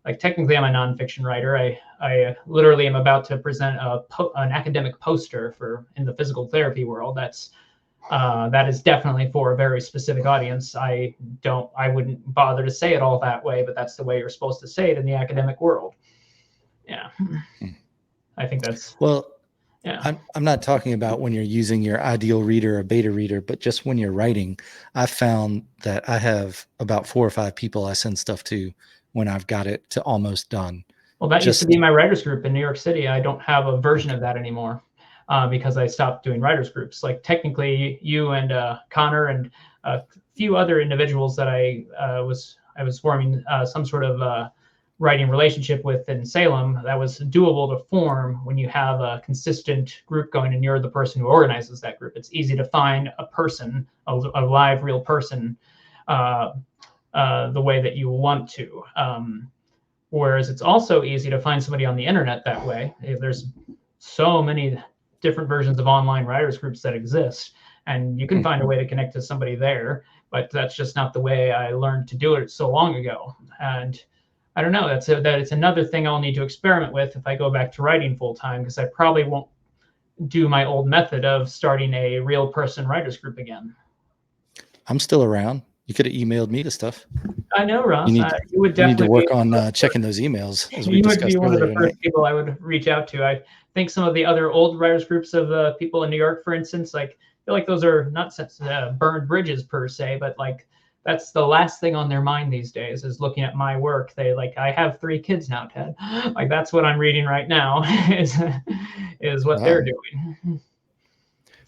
B: Like, technically, I'm a nonfiction writer. I literally am about to present an academic poster in the physical therapy world. That is definitely for a very specific audience. I wouldn't bother to say it all that way, but that's the way you're supposed to say it in the academic world. Yeah. I think that's
A: yeah. I'm not talking about when you're using your ideal reader or beta reader, but just when you're writing. I found that I have about 4 or 5 people I send stuff to when I've got it to almost done.
B: Well, that used to be my writers group in New York City. I don't have a version of that anymore. because I stopped doing writers groups. Like technically, you and Connor and a few other individuals that I was forming some sort of writing relationship with in Salem, that was doable to form when you have a consistent group going and you're the person who organizes that group. It's easy to find a person, a live, real person, the way that you want to. Whereas it's also easy to find somebody on the internet that way. There's so many different versions of online writers groups that exist, and you can find a way to connect to somebody there, but that's just not the way I learned to do it so long ago. And I don't know, that it's another thing I'll need to experiment with if I go back to writing full time, because I probably won't do my old method of starting a real person writers group again.
A: I'm still around. You could have emailed me the stuff.
B: I know, Ross.
A: You
B: would definitely
A: need to work on checking those emails, as we
B: you would
A: discussed
B: be one of the
A: earlier
B: first
A: tonight.
B: people I would reach out to. I think some of the other old writers groups of people in New York, for instance, like I feel like those are not burned bridges per se, but like that's the last thing on their mind these days is looking at my work. They like, I have 3 kids now, Ted. Like that's what I'm reading right now is what they're doing.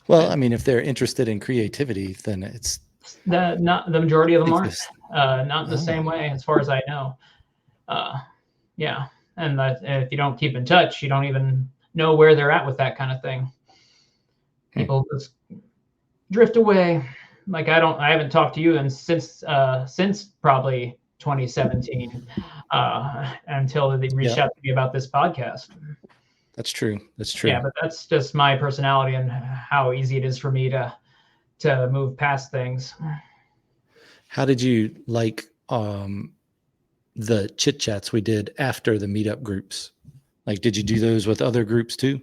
A: Well, I mean, if they're interested in creativity, then it's
B: not the majority of them aren't. Not the same way, as far as I know. Yeah, and if you don't keep in touch, you don't even know where they're at with that kind of thing. People just drift away. Like I haven't talked to you since probably 2017 until they reached out to me about this podcast.
A: That's true. That's true.
B: Yeah, but that's just my personality and how easy it is for me to move past things.
A: How did you like the chit chats we did after the meetup groups? Like, did you do those with other groups too?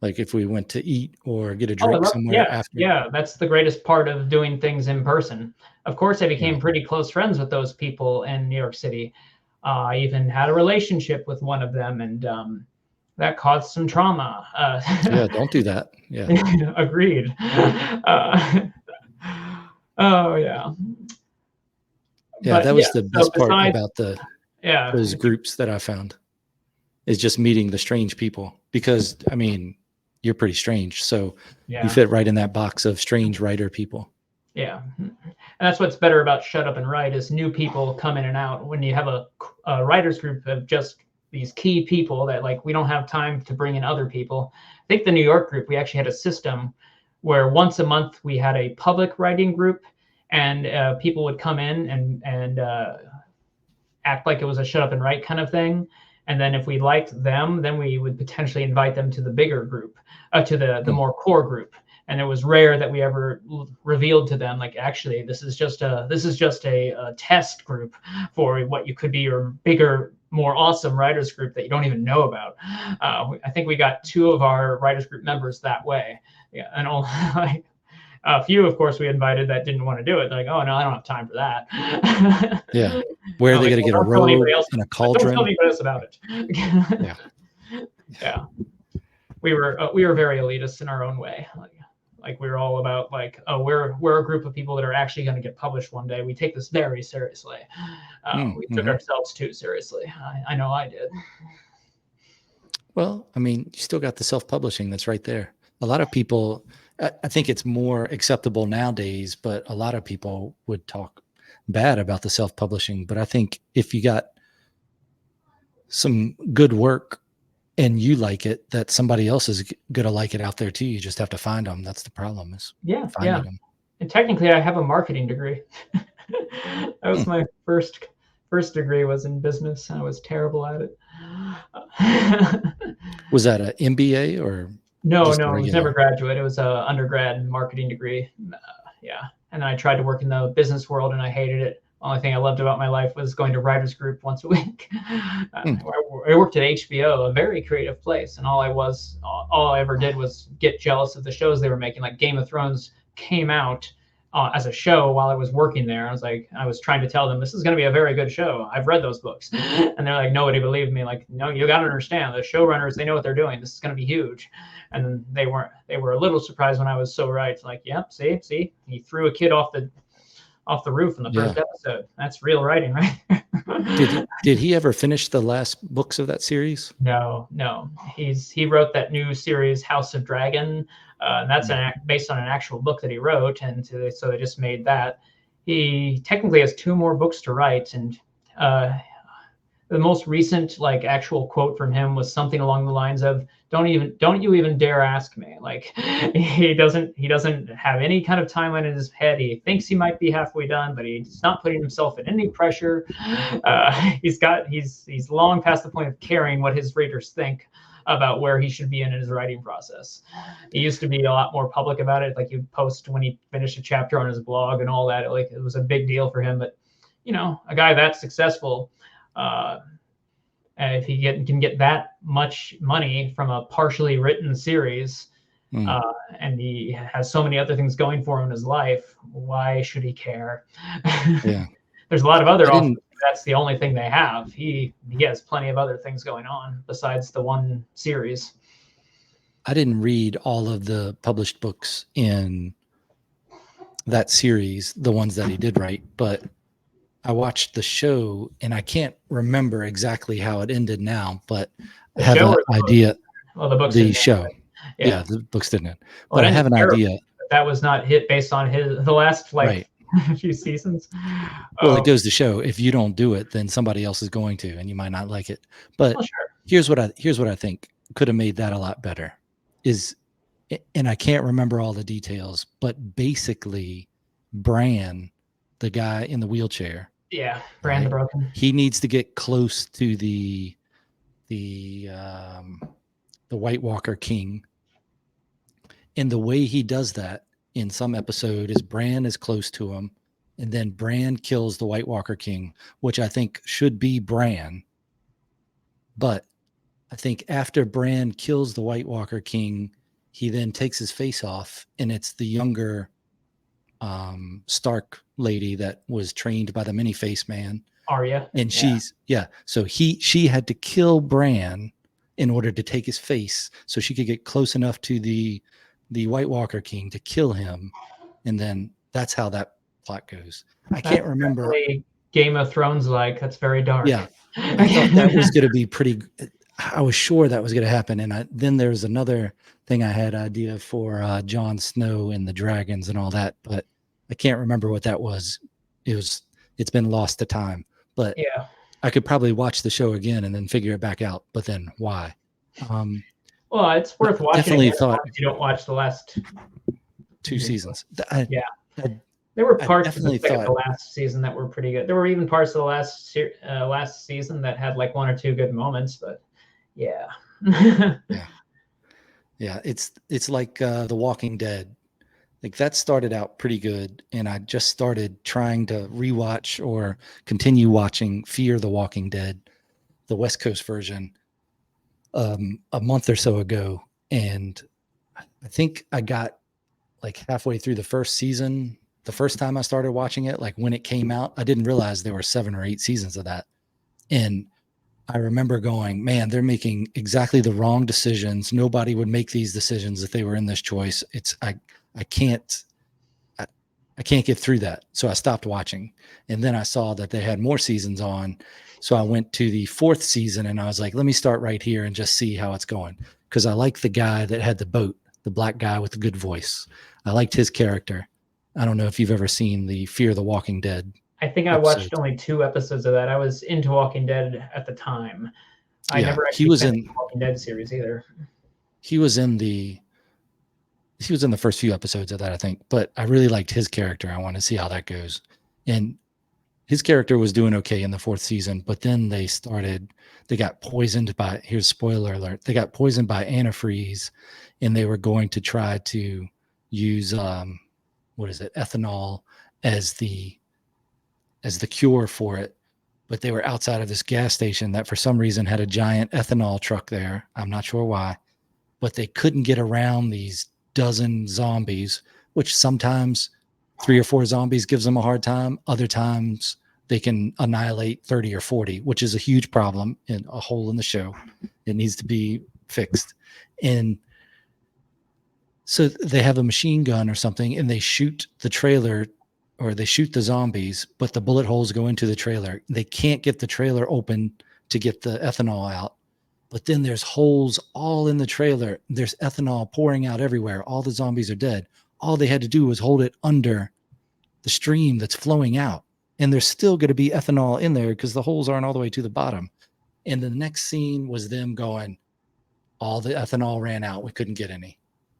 A: Like if we went to eat or get a drink somewhere after?
B: Yeah, that's the greatest part of doing things in person. Of course, I became pretty close friends with those people in New York City. I even had a relationship with one of them, and that caused some trauma.
A: Yeah, don't do that. Yeah.
B: Agreed. Oh, yeah.
A: Yeah, that was the best part about those groups that I found, is just meeting the strange people. Because, I mean, you're pretty strange. So you fit right in that box of strange writer people.
B: Yeah. And that's what's better about Shut Up and Write is new people come in and out. When you have a writers group of just these key people that like, we don't have time to bring in other people. I think the New York group, we actually had a system where once a month we had a public writing group, and people would come in and act like it was a Shut Up and Write kind of thing. And then if we liked them, then we would potentially invite them to the bigger group, to the more core group. And it was rare that we ever revealed to them, like, actually, this is just a test group for what you could be your bigger, more awesome writers group that you don't even know about. I think we got 2 of our writers group members that way. Yeah, and all like a few, of course, we invited that didn't want to do it. They're like, oh no, I don't have time for that.
A: Yeah, where are they going to get a robe and a cauldron?
B: Don't tell anybody else about it.
A: Yeah,
B: yeah. We were very elitist in our own way. Like we were all about like, oh, we're a group of people that are actually going to get published one day. We take this very seriously. We took ourselves too seriously. I know I did.
A: Well, I mean, you still got the self-publishing that's right there. A lot of people, I think it's more acceptable nowadays, but a lot of people would talk bad about the self-publishing. But I think if you got some good work and you like it, that somebody else is going to like it out there too. You just have to find them. That's the problem, is finding them.
B: And technically I have a marketing degree. That was my first degree was in business. I was terrible at it.
A: Was that an MBA or?
B: No, it was never graduate. It was an undergrad marketing degree. And I tried to work in the business world and I hated it. The only thing I loved about my life was going to writers group once a week. I worked at HBO, a very creative place, and all I ever did was get jealous of the shows they were making. Like Game of Thrones came out as a show while I was working there. I was trying to tell them, this is going to be a very good show. I've read those books. And they're like, nobody believed me. Like, no, you got to understand, the showrunners, they know what they're doing. This is going to be huge. And they were a little surprised when I was so right. Like, yep, see, he threw a kid off off the roof in the
A: Yeah.
B: first episode. That's real writing, right?
A: Did he ever finish the last books of that series?
B: No. He wrote that new series, House of Dragon. And that's based on an actual book that he wrote, and so they just made that. He technically has 2 more books to write, and the most recent like actual quote from him was something along the lines of, don't you even dare ask me. Like he doesn't have any kind of timeline in his head. He thinks he might be halfway done, but he's not putting himself in any pressure. He's long past the point of caring what his readers think about where he should be in his writing process. He used to be a lot more public about it. Like he'd post when he finished a chapter on his blog and all that. Like it was a big deal for him. But a guy that successful, if he can get that much money from a partially written series, and he has so many other things going for him in his life, why should he care?
A: Yeah.
B: There's a lot of other authors. That's the only thing they have. He has plenty of other things going on besides the one series.
A: I didn't read all of the published books in that series, the ones that he did write, but I watched the show and I can't remember exactly how it ended now, but I have an idea.
B: Well, the books.
A: The show. Yeah, the books didn't end.
B: Well,
A: but I have an idea.
B: That was not hit based on the last
A: right.
B: few seasons.
A: Well, it goes to show if you don't do it, then somebody else is going to, and you might not like it. But here's what I think could have made that a lot better is, and I can't remember all the details, but basically Bran, the guy in the wheelchair.
B: Yeah, Bran the Broken.
A: He needs to get close to the White Walker King. And the way he does that in some episode is Bran is close to him, and then Bran kills the White Walker King, which I think should be Bran. But I think after Bran kills the White Walker King, he then takes his face off, and it's the younger Stark lady that was trained by the many-face man.
B: Arya.
A: And so she had to kill Bran in order to take his face so she could get close enough to the White Walker King to kill him. And then that's how that plot goes. I can't remember.
B: Game of Thrones like. That's very dark.
A: Yeah. I thought that was going to be pretty. I was sure that was going to happen. And then there's another thing I had idea for Jon Snow and the dragons and all that, but I can't remember what that was. It's been lost to time. But
B: yeah,
A: I could probably watch the show again and then figure it back out. But then why?
B: Well, it's worth watching.
A: Definitely thought
B: if you don't watch the last
A: 2 seasons.
B: There were parts of the last season that were pretty good. There were even parts of the last season that had like 1 or 2 good moments. But yeah,
A: yeah, it's like The Walking Dead. Like that started out pretty good, and I just started trying to rewatch or continue watching Fear the Walking Dead, the West Coast version, a month or so ago. And I think I got like halfway through the first season. The first time I started watching it, like when it came out, I didn't realize there were 7 or 8 seasons of that. And I remember going, man, they're making exactly the wrong decisions. Nobody would make these decisions if they were in this choice. I can't get through that. So I stopped watching. And then I saw that they had more seasons on. So I went to the 4th season and I was like, let me start right here and just see how it's going. Because I like the guy that had the boat, the black guy with the good voice. I liked his character. I don't know if you've ever seen the Fear the Walking Dead.
B: I think I watched only 2 episodes of that. I was into Walking Dead at the time. I never actually finished the Walking Dead series either.
A: He was in the first few episodes of that, I think, but I really liked his character. I want to see how that goes. And his character was doing okay in the 4th season, but then they got poisoned by, here's spoiler alert, they got poisoned by antifreeze, and they were going to try to use, ethanol as the cure for it. But they were outside of this gas station that for some reason had a giant ethanol truck there. I'm not sure why, but they couldn't get around these dozen zombies, which sometimes 3 or 4 zombies gives them a hard time. Other times they can annihilate 30 or 40, which is a huge problem and a hole in the show. It needs to be fixed. And so they have a machine gun or something, and they shoot the trailer or they shoot the zombies, but the bullet holes go into the trailer. They can't get the trailer open to get the ethanol out. But then there's holes all in the trailer. There's ethanol pouring out everywhere. All the zombies are dead. All they had to do was hold it under the stream that's flowing out. And there's still going to be ethanol in there because the holes aren't all the way to the bottom. And the next scene was them going, all the ethanol ran out. We couldn't get any.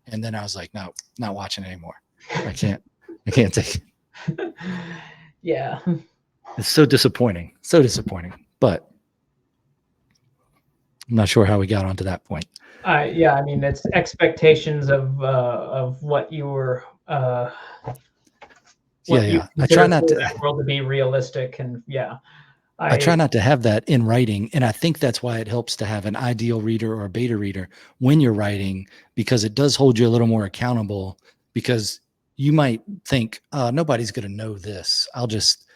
A: And then I was like, no, not watching anymore. I can't take it.
B: Yeah.
A: It's so disappointing. So disappointing. But I'm not sure how we got onto that point.
B: Yeah, I mean, it's expectations of what you were
A: I try not to
B: that world to be realistic, and
A: I try not to have that in writing, and I think that's why it helps to have an ideal reader or a beta reader when you're writing, because it does hold you a little more accountable. Because you might think, nobody's going to know this. I'll just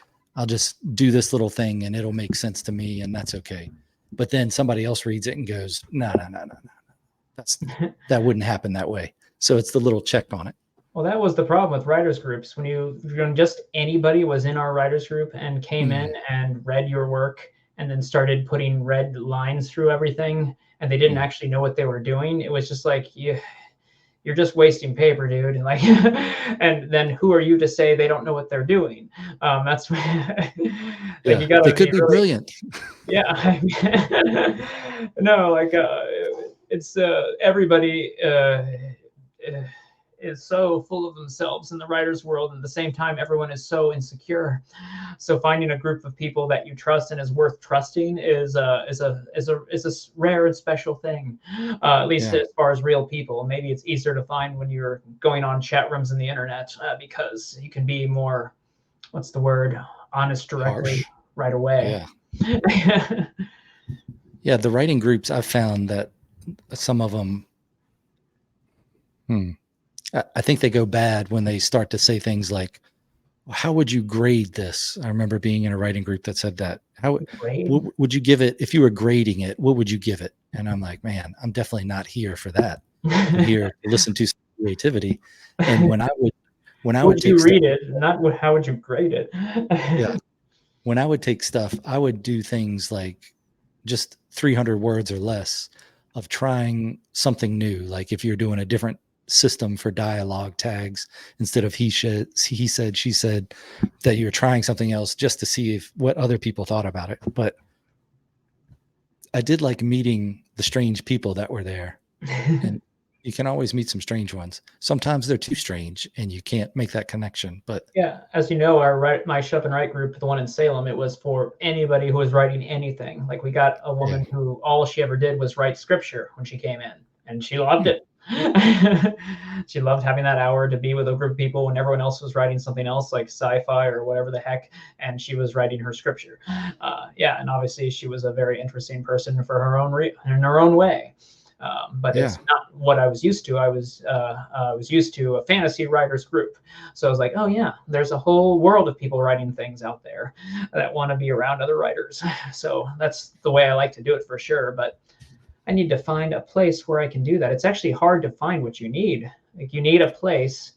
A: do this little thing, and it'll make sense to me, and that's okay. But then somebody else reads it and goes, no, that wouldn't happen that way. So it's the little check on it.
B: Well, that was the problem with writers groups. When just anybody was in our writers group and came in and read your work and then started putting red lines through everything, and they didn't actually know what they were doing, it was just like, you're just wasting paper, dude. And like, and then who are you to say they don't know what they're doing? That's like, you gotta
A: they could be really brilliant.
B: Yeah. No, like it's everybody is so full of themselves in the writer's world, and at the same time everyone is so insecure. So finding a group of people that you trust and is worth trusting is a rare and special thing, at least as far as real people. Maybe it's easier to find when you're going on chat rooms in the internet, because you can be more, what's the word, honest directly right away.
A: Yeah, the writing groups, I've found that some of them I think they go bad when they start to say things like, how would you grade this? I remember being in a writing group that said that. What would you give it if you were grading it? What would you give it? And I'm like, man, I'm definitely not here for that. I'm here to listen to some creativity. And when I would
B: you read it, not how would you grade it?
A: Yeah. When I would take stuff, I would do things like just 300 words or less of trying something new. Like if you're doing a different system for dialogue tags, instead of he said, she said, that you're trying something else just to see what other people thought about it. But I did like meeting the strange people that were there. And you can always meet some strange ones. Sometimes they're too strange and you can't make that connection. But
B: yeah, as you know, my Shut Up and Write group, the one in Salem, it was for anybody who was writing anything. Like we got a woman who all she ever did was write scripture when she came in, and she loved it. She loved having that hour to be with a group of people when everyone else was writing something else like sci-fi or whatever the heck, and she was writing her scripture. And obviously she was a very interesting person for her own in her own way. But it's not what I was used to. I was used to a fantasy writers group. So I was like, oh yeah, there's a whole world of people writing things out there that want to be around other writers. So that's the way I like to do it for sure. But I need to find a place where I can do that. It's actually hard to find what you need. Like you need a place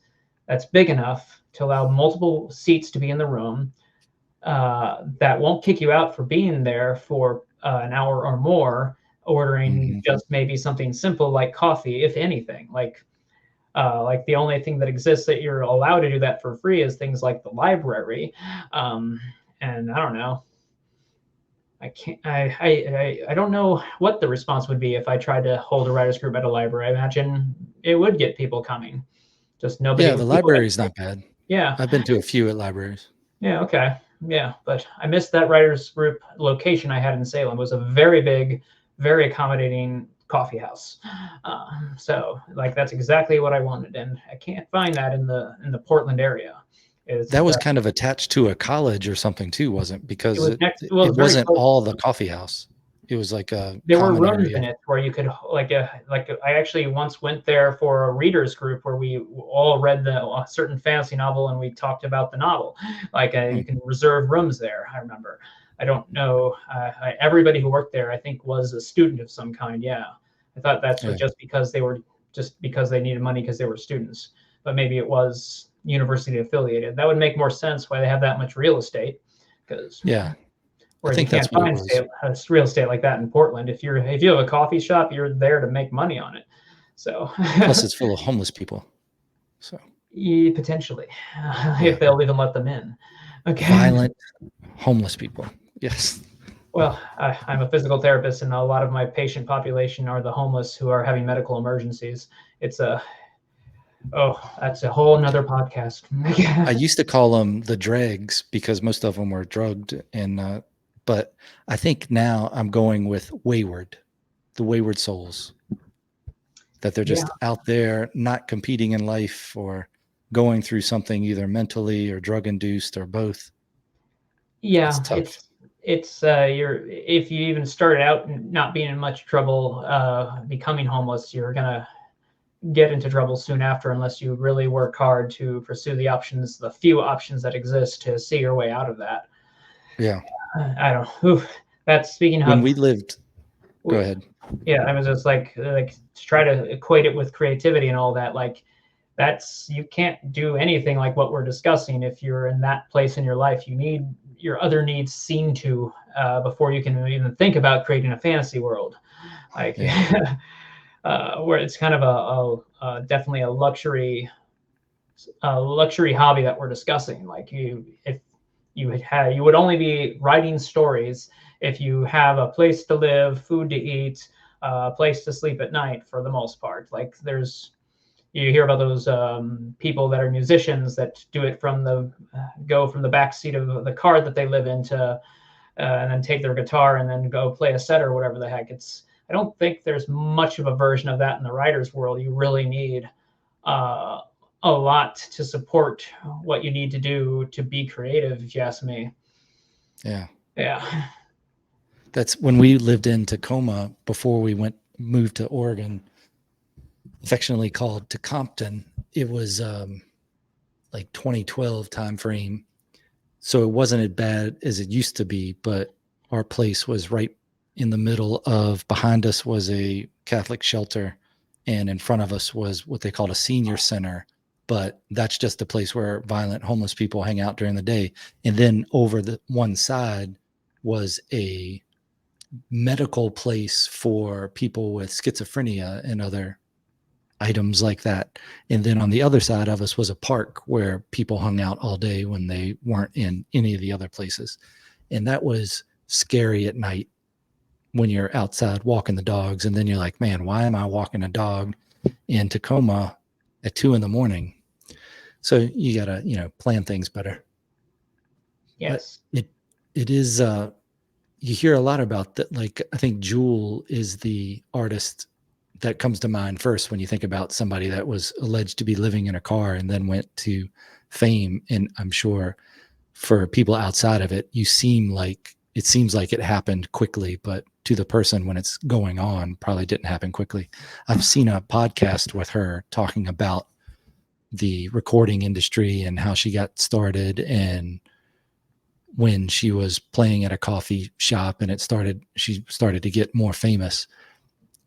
B: that's big enough to allow multiple seats to be in the room, that won't kick you out for being there for an hour or more, ordering just maybe something simple like coffee, if anything. Like the only thing that exists that you're allowed to do that for free is things like the library. And I don't know. I don't know what the response would be if I tried to hold a writers group at a library. I imagine it would get people coming. Just nobody.
A: Yeah, the library is not bad.
B: Yeah.
A: I've been to a few at libraries.
B: Yeah, okay. Yeah, but I missed that writers group location I had in Salem. It was a very big, very accommodating coffee house. So like that's exactly what I wanted, and I can't find that in the Portland area.
A: That was kind of attached to a college or something too, wasn't? Because it wasn't
B: close.
A: all the coffee house. It was like
B: there were rooms in it where you could I actually once went there for a readers group where we all read a certain fantasy novel and we talked about the novel. You can reserve rooms there. I remember. I don't know. Everybody who worked there, I think, was a student of some kind. Yeah, I thought that's just because they needed money because they were students. but maybe it was university affiliated. That would make more sense why they have that much real estate, because
A: Yeah, I
B: whereas you
A: think that's
B: can't
A: what it
B: find
A: was.
B: real estate like that in Portland. If you have a coffee shop, you're there to make money on it. So
A: Plus, it's full of homeless people. So
B: yeah, potentially,
A: yeah,
B: if they'll even let them in. Okay.
A: violent homeless people. Yes.
B: Well, I'm a physical therapist, and a lot of my patient population are the homeless who are having medical emergencies. It's that's a whole nother podcast.
A: I used to call them the dregs because most of them were drugged, and but I think now I'm going with wayward, the wayward souls, that they're just out there not competing in life or going through something either mentally or drug induced or both.
B: Yeah,
A: It's tough.
B: it's if you even started out not being in much trouble, becoming homeless, you're gonna get into trouble soon after unless you really work hard to pursue the few options that exist to see your way out of that.
A: Yeah.
B: I don't. Oof, that's speaking
A: When
B: of.
A: we lived, go ahead.
B: Yeah, I was just like to try to equate it with creativity and all that. Like you can't do anything like what we're discussing if you're in that place in your life. You need your other needs seen to before you can even think about creating a fantasy world. Like where it's kind of a definitely a luxury hobby that we're discussing. Like if you would only be writing stories if you have a place to live, food to eat, a place to sleep at night for the most part. Like you hear about those people that are musicians that do it go from the back seat of the car that they live in to and then take their guitar and then go play a set or whatever the heck. I don't think there's much of a version of that in the writer's world. You really need a lot to support what you need to do to be creative, if you ask me.
A: Yeah.
B: Yeah.
A: That's when we lived in Tacoma before we moved to Oregon, affectionately called to Compton. It was like 2012 time frame. So it wasn't as bad as it used to be, but our place was right in the middle of, behind us was a Catholic shelter, and in front of us was what they called a senior center. But that's just a place where violent homeless people hang out during the day. And then over the one side was a medical place for people with schizophrenia and other items like that. And then on the other side of us was a park where people hung out all day when they weren't in any of the other places. And that was scary at night when you're outside walking the dogs. And then you're like, man, why am I walking a dog in Tacoma at 2 a.m? So you got to, plan things better.
B: Yes.
A: But it is, you hear a lot about that. Like, I think Jewel is the artist that comes to mind first when you think about somebody that was alleged to be living in a car and then went to fame. And I'm sure for people outside of it, it seems like it happened quickly, but to the person when it's going on, probably didn't happen quickly. I've seen a podcast with her talking about the recording industry and how she got started, and when she was playing at a coffee shop and she started to get more famous,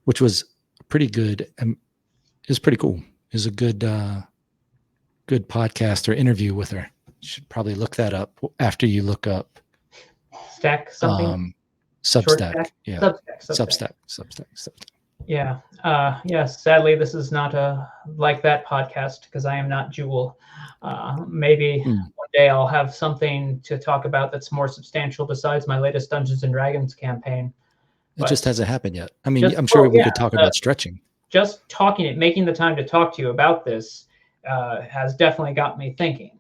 A: which was pretty good. It was pretty cool. It was a good podcast or interview with her. You should probably look that up after you look up
B: Stack something.
A: Substack. Yeah.
B: Substack.
A: Substack.
B: Yeah. Yes. Sadly, this is not like that podcast because I am not Jewel. Maybe one day I'll have something to talk about that's more substantial besides my latest Dungeons and Dragons campaign.
A: It just hasn't happened yet. I mean, I'm sure we could talk about stretching.
B: Just making the time to talk to you about this has definitely got me thinking.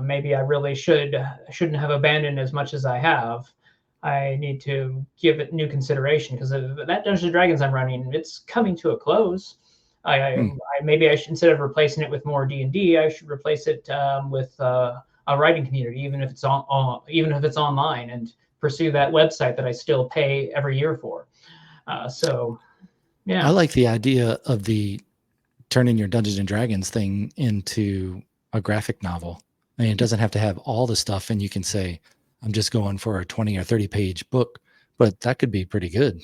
B: Maybe I really shouldn't have abandoned as much as I have. I need to give it new consideration because that Dungeons and Dragons I'm running, it's coming to a close. Maybe I should, instead of replacing it with more D&D, I should replace it with a writing community, even if it's online, and pursue that website that I still pay every year for. So, yeah.
A: I like the idea of the turning your Dungeons and Dragons thing into a graphic novel. I mean, it doesn't have to have all the stuff, and you can say, I'm just going for a 20 or 30 page book, but that could be pretty good.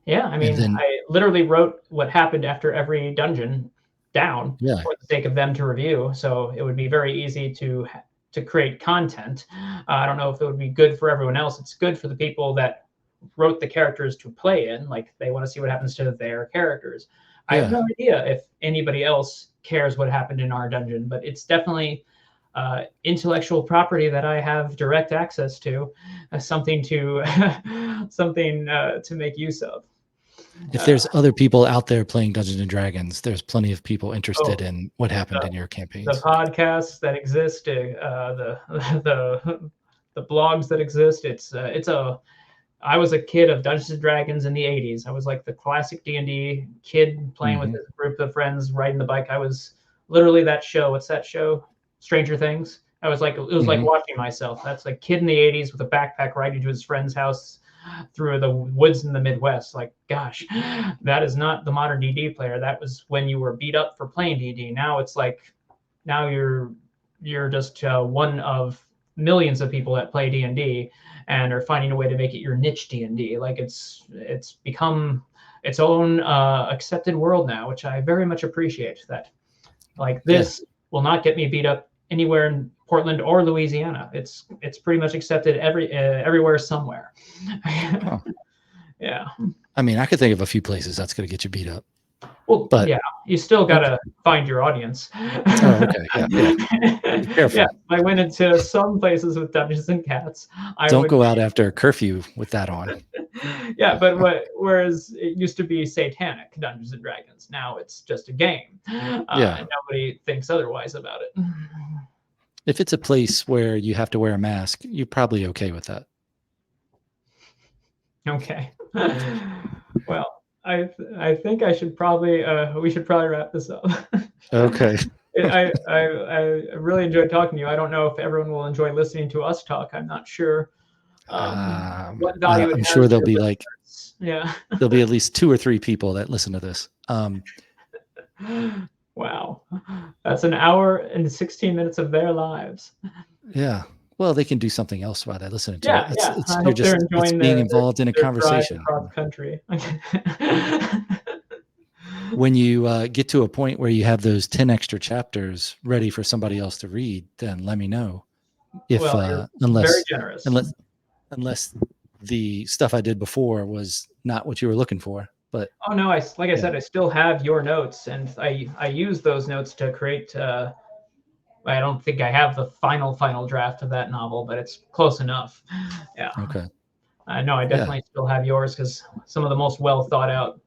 B: Yeah, I mean, I literally wrote what happened after every dungeon down
A: Yeah.
B: for the sake of them to review. So it would be very easy to create content. I don't know if it would be good for everyone else. It's good for the people that wrote the characters to play in, like they want to see what happens to their characters. I have no idea if anybody else cares what happened in our dungeon, but it's definitely intellectual property that I have direct access to, something to to make use of.
A: If there's other people out there playing Dungeons and Dragons, there's plenty of people interested in what happened in your
B: The
A: campaigns.
B: podcasts that exist, the blogs that exist. I was a kid of Dungeons and Dragons in the 80s. I was like the classic D&D kid playing with a group of friends, riding the bike. I was literally that show. What's that show? Stranger Things. It was like watching myself. That's a kid in the 80s with a backpack riding to his friend's house through the woods in the Midwest. Like, gosh, that is not the modern D&D player. That was when you were beat up for playing D&D. Now it's like, now you're just one of millions of people that play D&D and are finding a way to make it your niche D&D. Like it's become its own accepted world now, which I very much appreciate. That like this will not get me beat up anywhere in Portland or Louisiana. It's pretty much accepted everywhere somewhere. Yeah.
A: I mean, I could think of a few places that's going to get you beat up.
B: Well, but yeah, you still got to find your audience.
A: Oh, okay. Yeah. Be careful.
B: Yeah, I went into some places with Dungeons and Cats.
A: Don't go out after a curfew with that on.
B: Yeah, but whereas it used to be satanic Dungeons and Dragons, now it's just a game. And nobody thinks otherwise about it.
A: If it's a place where you have to wear a mask, you're probably okay with that.
B: Okay. Well, I think I should probably we should probably wrap this up. Okay. I really enjoyed talking to you. I don't know if everyone will enjoy listening to us talk. I'm not sure. What value
A: I'm sure there'll be like there'll be at least 2 or 3 people that listen to this.
B: Wow, that's an hour and 16 minutes of their lives.
A: Yeah. Well, they can do something else while they're listening to it.
B: It's
A: you're just being involved in a conversation.
B: Across country.
A: When you get to a point where you have those 10 extra chapters ready for somebody else to read, then let me know. If
B: very generous.
A: Unless the stuff I did before was not what you were looking for. But
B: oh no, I said, I still have your notes, and I use those notes to create. I don't think I have the final draft of that novel, but it's close enough. Yeah.
A: Okay.
B: No, I definitely still have yours, because some of the most well thought out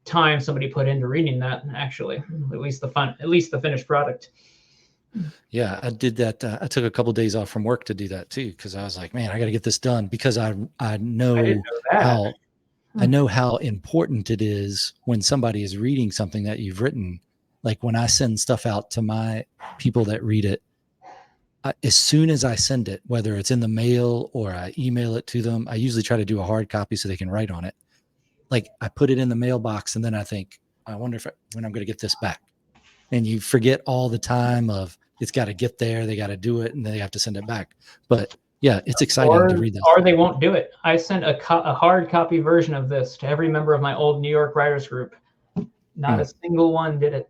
B: time somebody put into reading that, actually, at least the finished product.
A: Yeah, I did that. I took a couple of days off from work to do that too, because I was like, man, I got to get this done, because I know how important it is when somebody is reading something that you've written. Like when I send stuff out to my people that read it, as soon as I send it, whether it's in the mail or I email it to them, I usually try to do a hard copy so they can write on it. Like I put it in the mailbox, and then I think, I wonder when I'm going to get this back. And you forget all the time of it's got to get there, they got to do it, and then they have to send it back. But yeah, it's exciting to read this.
B: Or they won't do it. I sent a hard copy version of this to every member of my old New York writers group. Not a single one did it.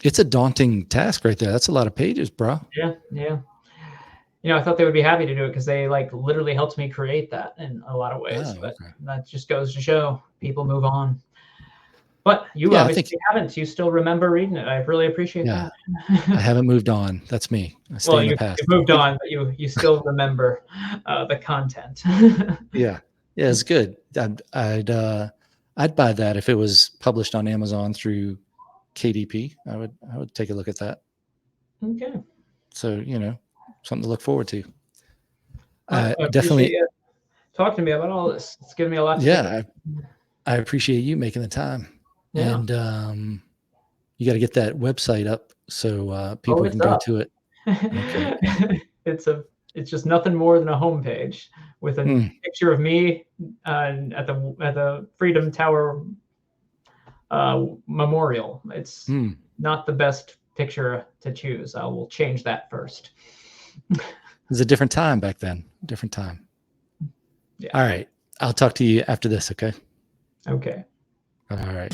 A: It's a daunting task right there. That's a lot of pages, bro.
B: Yeah. I thought they would be happy to do it, because they literally helped me create that in a lot of ways. But that just goes to show people move on. But you obviously haven't. You still remember reading it. I really appreciate that.
A: I haven't moved on. That's me. I stay in the past.
B: You moved on, but you still remember the content.
A: Yeah, it's good. I'd buy that if it was published on Amazon through KDP. I would take a look at that.
B: Okay.
A: So something to look forward to.
B: Definitely talk to me about all this. It's given me a lot.
A: I appreciate you making the time. Yeah. And you got to get that website up so people can go to it. Okay.
B: It's just nothing more than a homepage with a picture of me at the Freedom Tower memorial. It's not the best picture to choose. I will change that first.
A: It was a different time back then. Different time. Yeah. All right. I'll talk to you after this. Okay.
B: Okay.
A: All right.